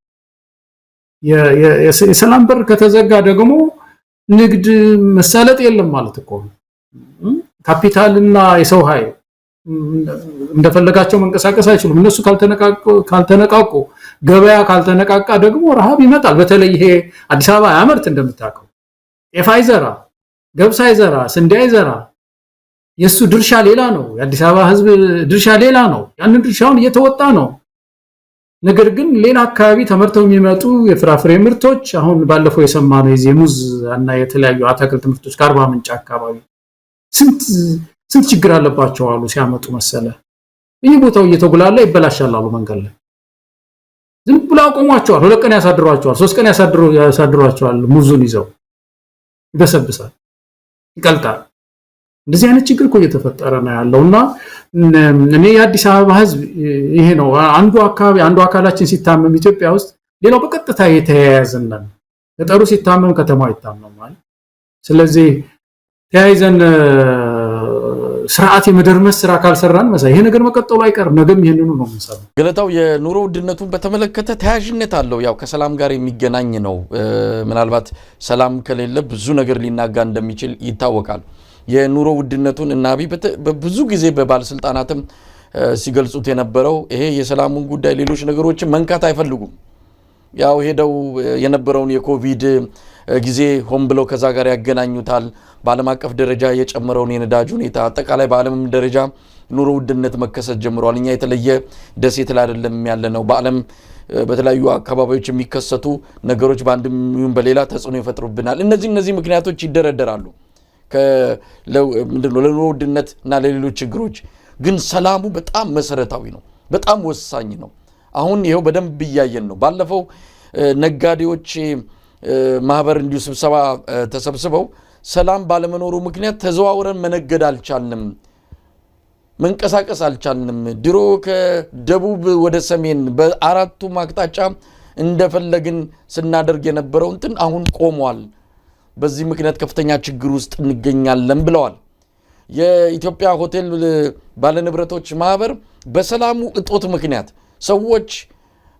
የሰላም በር ከተዘጋ ደግሞ ንግድ መሳለጥ የለም ማለት እኮ ካፒታልና የሰው ኃይል እንደፈለጋቸው መንቀሳቀስ አይችሉም። እነሱ ካልተነቃቁ ገበያ ካልተነቃቃ ደግሞ ረሃብ ይመጣል። በተለይ ይሄ አዲስ አበባ ያመርት እንደምታውቀው ጤፍ አይዘራ፣ ገብስ አይዘራ፣ ስንዴ አይዘራ። የሱ ድርሻ ሌላ ነው። የአዲስ አበባ ህዝብ ድርሻ ሌላ ነው። ያንን ድርሻውን እየተወጣ ነው። ነገር ግን ሌላ አካባቢ ተመርተው የሚመጡ የፍራፍሬ ምርቶች አሁን ባለፈው የሰማነው የሙዝ እና የተለያዩ አትክልት ምርቶች ከአርባ ምንጭ አካባቢ ስንት ችግር አለባቸው አሉ ሲያመጡ መሰለ። በየቦታው እየተጉላላ ይበላሻል አሉ መንገድ ላይ። ዝም ብሎ አቆሟቸዋል። 2 ቀን ያሳድሯቸዋል፣ 3 ቀን ያሳድሯቸዋል። ሙዙን ይዘው ይበሰብሳል፣ ይቀልጣል። እንደዚህ አይነት ችግር እኮ እየተፈጠረ ነው ያለውና እኔ የአዲስ አበባ ህዝብ ይሄ ነው አንዱ አካላችን ሲታመም ኢትዮጵያ ውስጥ ሌላው በቀጥታ የተያያዘናል። ገጠሩ ሲታመም ከተማው ይታመማል። ስለዚህ ተያይዘን ስርዓት የመደርመስ ስራ ካልሰራን መሳይ ይሄ ነገር መቀጠሉ አይቀርም። ነገም ይሄንኑ ነው የምንሰራው። ገለታው የኑሮ ውድነቱን በተመለከተ ተያያዥነት አለው። ያው ከሰላም ጋር የሚገናኝ ነው። ምናልባት ሰላም ከሌለ ብዙ ነገር ሊናጋ እንደሚችል ይታወቃል። የኑሮ ውድነቱን እና በብዙ ጊዜ በባለስልጣናትም ሲገልጹት የነበረው ይሄ የሰላሙን ጉዳይ ሌሎች ነገሮችን መንካት አይፈልጉም። ያው ሄደው የነበረውን የኮቪድ ጊዜ ሆን ብለው ከዛ ጋር ያገናኙታል። በዓለም አቀፍ ደረጃ የጨመረውን የነዳጅ ሁኔታ አጠቃላይ በዓለም ደረጃ ኑሮ ውድነት መከሰት ጀምሯል። እኛ የተለየ ደሴት ላይ አይደለም ያለ ነው። በዓለም በተለያዩ አካባቢዎች የሚከሰቱ ነገሮች በአንድም ይሁን በሌላ ተጽዕኖ ይፈጥሩብናል። እነዚህ ምክንያቶች ይደረደራሉ ለኑሮ ውድነት እና ለሌሎች ችግሮች። ግን ሰላሙ በጣም መሰረታዊ ነው፣ በጣም ወሳኝ ነው። አሁን ይሄው በደንብ እያየን ነው። ባለፈው ነጋዴዎች ማህበር እንዲሁ ስብሰባ ተሰብስበው ሰላም ባለመኖሩ ምክንያት ተዘዋውረን መነገድ አልቻልንም፣ መንቀሳቀስ አልቻልንም። ድሮ ከደቡብ ወደ ሰሜን በአራቱም አቅጣጫ እንደፈለግን ስናደርግ የነበረው እንትን አሁን ቆሟል። በዚህ ምክንያት ከፍተኛ ችግር ውስጥ እንገኛለን ብለዋል። የኢትዮጵያ ሆቴል ባለንብረቶች ማህበር በሰላሙ እጦት ምክንያት ሰዎች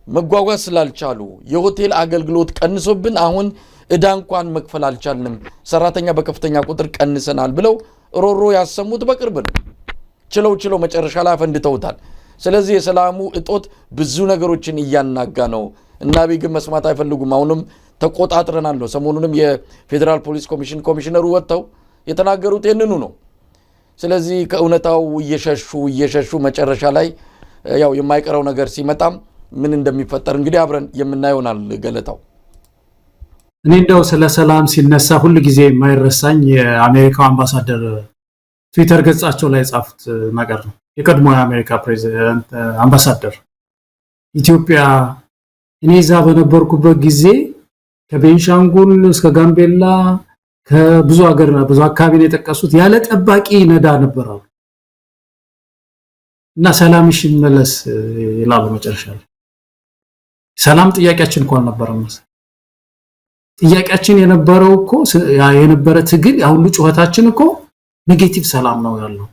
መጓጓዝ ስላልቻሉ የሆቴል አገልግሎት ቀንሶብን አሁን እዳ እንኳን መክፈል አልቻልንም፣ ሰራተኛ በከፍተኛ ቁጥር ቀንሰናል ብለው ሮሮ ያሰሙት በቅርብ ነው። ችለው መጨረሻ ላይ አፈንድተውታል። ስለዚህ የሰላሙ እጦት ብዙ ነገሮችን እያናጋ ነው። እና ቢግም መስማት አይፈልጉም። አሁንም ተቆጣጥረናል ነው። ሰሞኑንም የፌዴራል ፖሊስ ኮሚሽነሩ ወጥተው የተናገሩት ይህንኑ ነው። ስለዚህ ከእውነታው እየሸሹ መጨረሻ ላይ ያው የማይቀረው ነገር ሲመጣም ምን እንደሚፈጠር እንግዲህ አብረን የምናየውናል። ገለታው እኔ እንደው ስለ ሰላም ሲነሳ ሁሉ ጊዜ የማይረሳኝ የአሜሪካው አምባሳደር ትዊተር ገጻቸው ላይ የጻፉት ነገር ነው። የቀድሞ የአሜሪካ ፕሬዚዳንት አምባሳደር ኢትዮጵያ እኔ እዛ በነበርኩበት ጊዜ ከቤንሻንጉል እስከ ጋምቤላ ከብዙ ሀገርና ብዙ አካባቢ ነው የጠቀሱት ያለ ጠባቂ ነዳ ነበራሉ እና ሰላምሽ ይመለስ ይላሉ መጨረሻ ላይ። ሰላም ጥያቄያችን እንኳን አልነበረም። ጥያቄያችን የነበረው እኮ የነበረ ትግል ያሁሉ ጩኸታችን እኮ ኔጌቲቭ ሰላም ነው ያለው።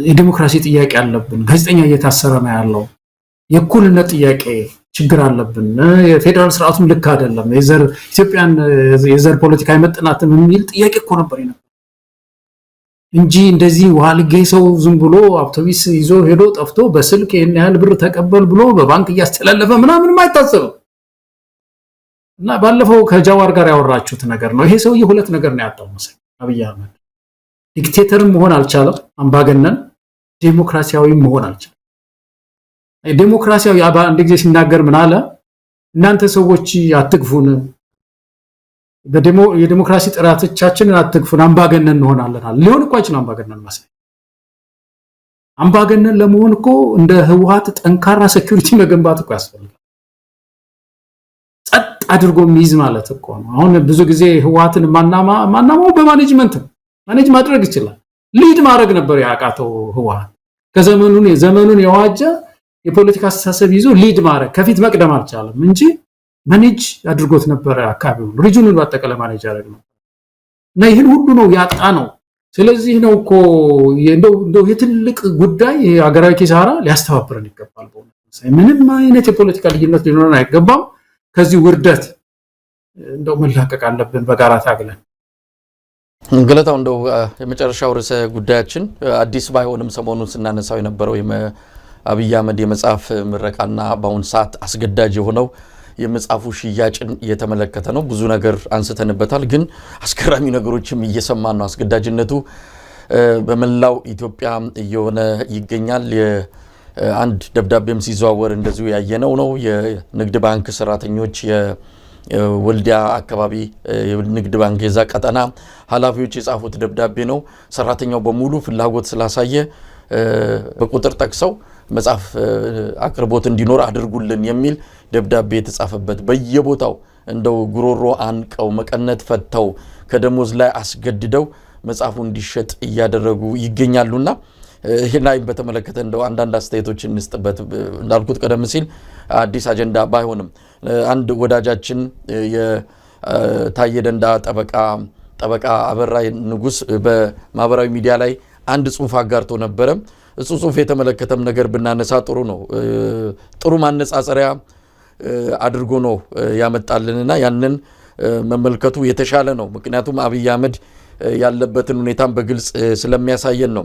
የዲሞክራሲ ጥያቄ አለብን። ጋዜጠኛ እየታሰረ ነው ያለው። የእኩልነት ጥያቄ ችግር አለብን። የፌደራል ስርዓቱም ልክ አይደለም። ኢትዮጵያን የዘር ፖለቲካ አይመጥናትም የሚል ጥያቄ እኮ ነበር እንጂ እንደዚህ ዋልጌ ሰው ዝም ብሎ አውቶቡስ ይዞ ሄዶ ጠፍቶ በስልክ የኔ ያህል ብር ተቀበል ብሎ በባንክ እያስተላለፈ ምናምን አይታሰብም። እና ባለፈው ከጃዋር ጋር ያወራችሁት ነገር ነው። ይሄ ሰውዬ ሁለት ነገር ነው ያጣው መሰለኝ። አብይ አህመድ ዲክቴተርም መሆን አልቻለም፣ አምባገነን ዲሞክራሲያዊ መሆን አልቻለም። ዲሞክራሲያዊ አንድ ጊዜ ሲናገር ምን አለ? እናንተ ሰዎች አትግፉን፣ የዲሞክራሲ ጥራቶቻችንን አትግፉን፣ አምባገነን እንሆናለን አለ። ሊሆን እኮ አይችልም አምባገነን መሰለኝ። አምባገነን ለመሆን እኮ እንደ ህወሓት ጠንካራ ሴኩሪቲ መገንባት እኮ ያስፈልጋል። ጸጥ አድርጎ የሚይዝ ማለት እኮ ነው። አሁን ብዙ ጊዜ ህወሓትን ማናማው በማኔጅመንት ማኔጅ ማድረግ ይችላል። ሊድ ማድረግ ነበር ያቃተው ህወሓት። ዘመኑን የዋጀ የፖለቲካ አስተሳሰብ ይዞ ሊድ ማድረግ ከፊት መቅደም አልቻለም እንጂ ማኔጅ አድርጎት ነበር አካባቢው። ሪጅኑን በአጠቃላይ ማኔጅ ያደርግ ነው እና ይህን ሁሉ ነው ያጣ ነው። ስለዚህ ነው እኮ እንደው የትልቅ ጉዳይ ሀገራዊ ኪሳራ ሊያስተባብረን ይገባል። ምንም አይነት የፖለቲካ ልዩነት ሊኖረን አይገባም። ከዚህ ውርደት እንደው መላቀቅ አለብን በጋራ ታግለን። ገለታው እንደው የመጨረሻው ርዕሰ ጉዳያችን አዲስ ባይሆንም ሰሞኑን ስናነሳው የነበረው አብይ አህመድ የመጽሐፍ ምረቃና በአሁን ሰዓት አስገዳጅ የሆነው የመጽሐፉ ሽያጭን የተመለከተ ነው። ብዙ ነገር አንስተንበታል፣ ግን አስገራሚ ነገሮችም እየሰማን ነው። አስገዳጅነቱ በመላው ኢትዮጵያ እየሆነ ይገኛል። አንድ ደብዳቤም ሲዘዋወር እንደዚሁ ያየነው ነው። የንግድ ባንክ ሰራተኞች የወልዲያ አካባቢ የንግድ ባንክ የዛ ቀጠና ኃላፊዎች የጻፉት ደብዳቤ ነው። ሰራተኛው በሙሉ ፍላጎት ስላሳየ በቁጥር ጠቅሰው መጽሐፍ አቅርቦት እንዲኖር አድርጉልን የሚል ደብዳቤ የተጻፈበት በየቦታው እንደው ጉሮሮ አንቀው መቀነት ፈተው ከደሞዝ ላይ አስገድደው መጽሐፉ እንዲሸጥ እያደረጉ ይገኛሉና ይሄን ላይ በተመለከተ እንደው አንዳንድ አስተያየቶችን እንስጥበት። እንዳልኩት ቀደም ሲል አዲስ አጀንዳ ባይሆንም አንድ ወዳጃችን የታየ ደንዳ ጠበቃ አበራ ንጉስ በማህበራዊ ሚዲያ ላይ አንድ ጽሁፍ አጋርቶ ነበረ። እሱ ጽሁፍ የተመለከተም ነገር ብናነሳ ጥሩ ነው። ጥሩ ማነጻጸሪያ አድርጎ ነው ያመጣልንና ያንን መመልከቱ የተሻለ ነው። ምክንያቱም አብይ አህመድ ያለበትን ሁኔታም በግልጽ ስለሚያሳየን ነው።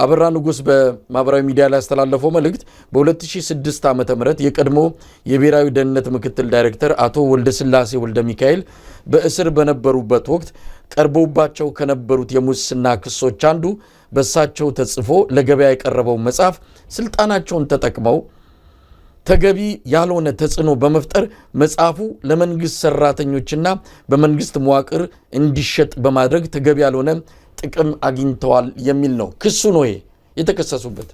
አበራ ንጉስ በማህበራዊ ሚዲያ ላይ ያስተላለፈው መልእክት በ2006 ዓ.ም የቀድሞ የብሔራዊ ደህንነት ምክትል ዳይሬክተር አቶ ወልደስላሴ ወልደ ሚካኤል በእስር በነበሩበት ወቅት ቀርቦባቸው ከነበሩት የሙስና ክሶች አንዱ በሳቸው ተጽፎ ለገበያ የቀረበው መጽሐፍ ስልጣናቸውን ተጠቅመው ተገቢ ያልሆነ ተጽዕኖ በመፍጠር መጽሐፉ ለመንግስት ሰራተኞችና በመንግስት መዋቅር እንዲሸጥ በማድረግ ተገቢ ያልሆነ ጥቅም አግኝተዋል የሚል ነው ክሱ ነው የተከሰሱበት።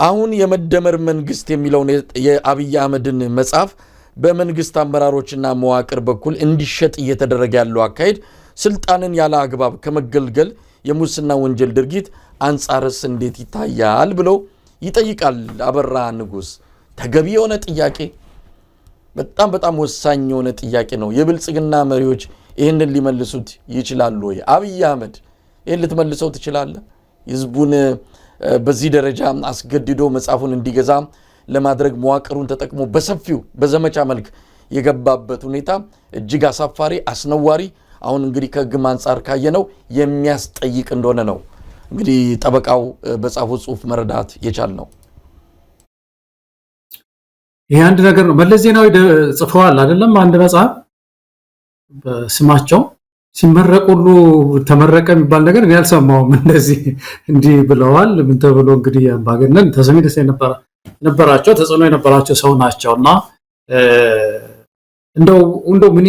አሁን የመደመር መንግስት የሚለውን የአብይ አህመድን መጽሐፍ በመንግስት አመራሮችና መዋቅር በኩል እንዲሸጥ እየተደረገ ያለው አካሄድ ስልጣንን ያለ አግባብ ከመገልገል የሙስና ወንጀል ድርጊት አንጻርስ እንዴት ይታያል ብለው ይጠይቃል አበራ ንጉስ። ተገቢ የሆነ ጥያቄ፣ በጣም ወሳኝ የሆነ ጥያቄ ነው። የብልጽግና መሪዎች ይህንን ሊመልሱት ይችላሉ ወይ? አብይ አህመድ ይህን ልትመልሰው ትችላለህ? ህዝቡን በዚህ ደረጃ አስገድዶ መጽሐፉን እንዲገዛ ለማድረግ መዋቅሩን ተጠቅሞ በሰፊው በዘመቻ መልክ የገባበት ሁኔታ እጅግ አሳፋሪ፣ አስነዋሪ፣ አሁን እንግዲህ ከህግም አንጻር ካየነው የሚያስጠይቅ እንደሆነ ነው እንግዲህ ጠበቃው በጻፉት ጽሁፍ መረዳት የቻልነው። ይሄ አንድ ነገር ነው። መለስ ዜናዊ ጽፈዋል አይደለም? አንድ መጽሐፍ በስማቸው ሲመረቅ ሁሉ ተመረቀ የሚባል ነገር እኔ አልሰማሁም። እንደዚህ እንዲህ ብለዋል ምን ተብሎ እንግዲህ አምባገነን ተሰሚነት የነበራቸው ተጽዕኖ የነበራቸው ሰው ናቸውና እንደው ምን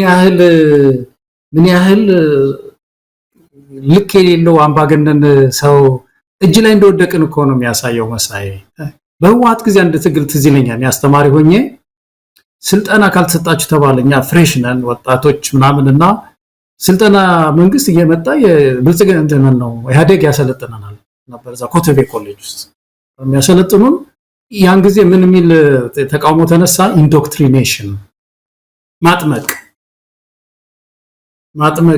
ያህል ልክ የሌለው አምባገነን ሰው እጅ ላይ እንደወደቅን እኮ ነው የሚያሳየው። መሳይ በህወሓት ጊዜ አንድ ትግል ትዝ ይለኛል። ያስተማሪ ሆኜ ስልጠና ካልተሰጣችሁ ተባለኛ ፍሬሽ ነን ወጣቶች ምናምንና ስልጠና መንግስት እየመጣ የብልጽግና እንደምን ነው ኢህአዴግ ያሰለጥነናል ነበር እዛ ኮተቤ ኮሌጅ ውስጥ የሚያሰለጥኑን። ያን ጊዜ ምን የሚል ተቃውሞ ተነሳ? ኢንዶክትሪኔሽን ማጥመቅ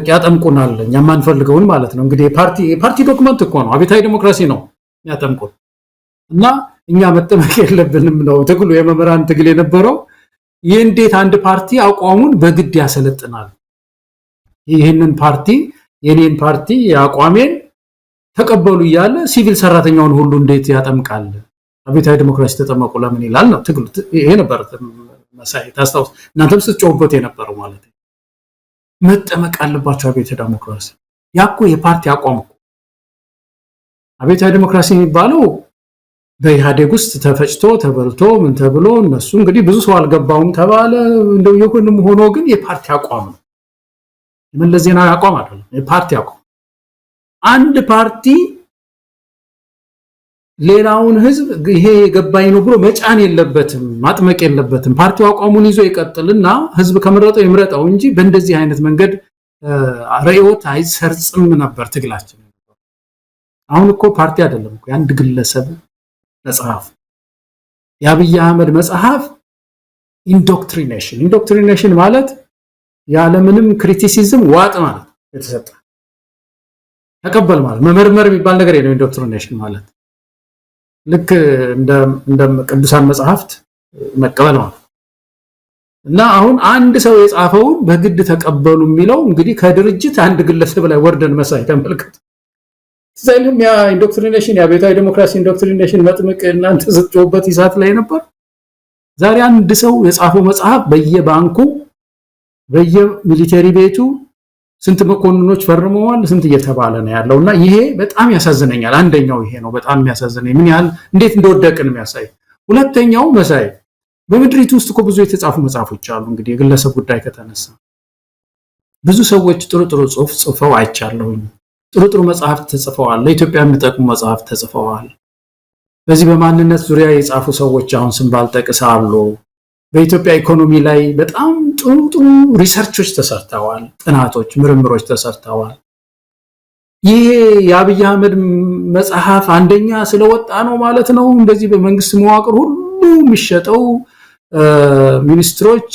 ያጠምቁናል እኛ ማንፈልገውን ማለት ነው። እንግዲህ የፓርቲ ዶክመንት እኮ ነው፣ አብዮታዊ ዲሞክራሲ ነው ያጠምቁን እና እኛ መጠመቅ የለብንም ነው ትግሉ። የመምህራን ትግል የነበረው እንዴት አንድ ፓርቲ አቋሙን በግድ ያሰለጥናል? ይህንን ፓርቲ የኔን ፓርቲ አቋሜን ተቀበሉ እያለ ሲቪል ሰራተኛውን ሁሉ እንዴት ያጠምቃል? አብዮታዊ ዲሞክራሲ ተጠመቁ ለምን ይላል ነው ትግሉ። ይሄ ነበር መሳይ ታስታውስ፣ እናንተም ስትጮህበት የነበረው ማለት ነው። መጠመቅ አለባቸው አብዮታዊ ዲሞክራሲ። ያኮ የፓርቲ አቋም እኮ አብዮታዊ ዲሞክራሲ የሚባለው በኢህአዴግ ውስጥ ተፈጭቶ ተበልቶ ምን ተብሎ እነሱ እንግዲህ ብዙ ሰው አልገባውም ተባለ። እንደው የሆነም ሆኖ ግን የፓርቲ አቋም ነው። የመለስ ዜናዊ አቋም አይደለም፣ የፓርቲ አቋም። አንድ ፓርቲ ሌላውን ህዝብ ይሄ የገባኝ ነው ብሎ መጫን የለበትም፣ ማጥመቅ የለበትም። ፓርቲው አቋሙን ይዞ ይቀጥልና ህዝብ ከመረጠው ይምረጠው እንጂ በእንደዚህ አይነት መንገድ ርዕዮት አይሰርጽም ነበር ትግላችን። አሁን እኮ ፓርቲ አይደለም እኮ አንድ ግለሰብ መጽሐፍ፣ የአብይ አህመድ መጽሐፍ ኢንዶክትሪኔሽን ማለት ያለምንም ክሪቲሲዝም ዋጥ ማለት የተሰጠ ተቀበል ማለት መመርመር የሚባል ነገር የለም። ኢንዶክትሪኔሽን ማለት ልክ እንደ ቅዱሳን መጽሐፍት መቀበል ማለት እና አሁን አንድ ሰው የጻፈውን በግድ ተቀበሉ የሚለው እንግዲህ ከድርጅት አንድ ግለሰብ ላይ ወርደን መሳይ ተመልከቱ። ዘልም ያ ኢንዶክትሪኔሽን ያ ቤታዊ ዲሞክራሲ ኢንዶክትሪኔሽን መጥምቅ እናንተ ዘጥቶበት ይሳት ላይ ነበር። ዛሬ አንድ ሰው የጻፈው መጽሐፍ በየባንኩ በየሚሊተሪ ቤቱ ስንት መኮንኖች ፈርመዋል ስንት እየተባለ ነው ያለውና ይሄ በጣም ያሳዝነኛል። አንደኛው ይሄ ነው በጣም የሚያሳዝነኝ ምን ያህል እንዴት እንደወደቅን የሚያሳይ። ሁለተኛው መሳይ በምድሪቱ ውስጥ እኮ ብዙ የተጻፉ መጽሐፎች አሉ። እንግዲህ የግለሰብ ጉዳይ ከተነሳ ብዙ ሰዎች ጥሩ ጽሁፍ ጽፈው አይቻለሁኝ። ጥሩ መጽሐፍት ተጽፈዋል። ለኢትዮጵያ የሚጠቅሙ መጽሐፍት ተጽፈዋል። በዚህ በማንነት ዙሪያ የጻፉ ሰዎች አሁን ስም ባልጠቅስ አሉ። በኢትዮጵያ ኢኮኖሚ ላይ በጣም ጥሩ ሪሰርቾች ተሰርተዋል። ጥናቶች፣ ምርምሮች ተሰርተዋል። ይሄ የአብይ አህመድ መጽሐፍ አንደኛ ስለወጣ ነው ማለት ነው እንደዚህ በመንግስት መዋቅር ሁሉ የሚሸጠው ሚኒስትሮች፣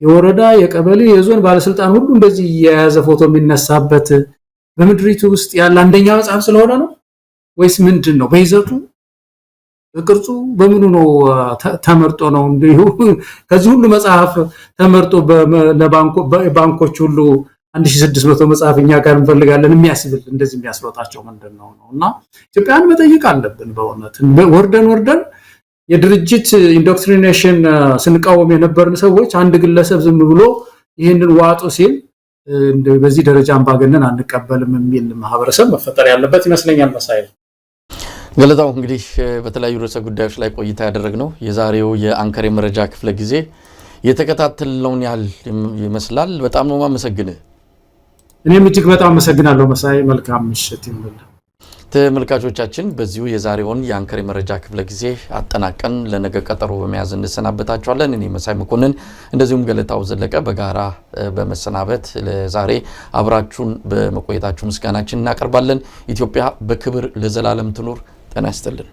የወረዳ፣ የቀበሌ፣ የዞን ባለስልጣን ሁሉ እንደዚህ የያዘ ፎቶ የሚነሳበት በምድሪቱ ውስጥ ያለ አንደኛ መጽሐፍ ስለሆነ ነው ወይስ ምንድነው? በይዘቱ በቅርጹ በምኑ ነው ተመርጦ ነው እንዲሁ ከዚህ ሁሉ መጽሐፍ ተመርጦ ለባንኮች ሁሉ 1600 መጽሐፍኛ ጋር እንፈልጋለን የሚያስብል እንደዚህ የሚያስሮጣቸው ምንድነው ነውና ኢትዮጵያን መጠየቅ አለብን። በእውነት ወርደን የድርጅት ኢንዶክትሪኔሽን ስንቃወም የነበርን ሰዎች አንድ ግለሰብ ዝም ብሎ ይሄንን ዋጡ ሲል በዚህ ደረጃ አምባገነን አንቀበልም የሚል ማህበረሰብ መፈጠር ያለበት ይመስለኛል። መሳይ ገለታው እንግዲህ በተለያዩ ርዕሰ ጉዳዮች ላይ ቆይታ ያደረግነው የዛሬው የአንከር የመረጃ ክፍለ ጊዜ የተከታተልነውን ያህል ይመስላል። በጣም ነው ማመሰግንህ። እኔም እጅግ በጣም አመሰግናለሁ መሳይ። መልካም ምሽት ይሁን። ተመልካቾቻችን በዚሁ የዛሬውን የአንከር የመረጃ ክፍለ ጊዜ አጠናቀን ለነገ ቀጠሮ በመያዝ እንሰናበታችኋለን። እኔ መሳይ መኮንን እንደዚሁም ገለታው ዘለቀ በጋራ በመሰናበት ለዛሬ አብራችሁን በመቆየታችሁ ምስጋናችን እናቀርባለን። ኢትዮጵያ በክብር ለዘላለም ትኑር። ጤና ይስጥልን።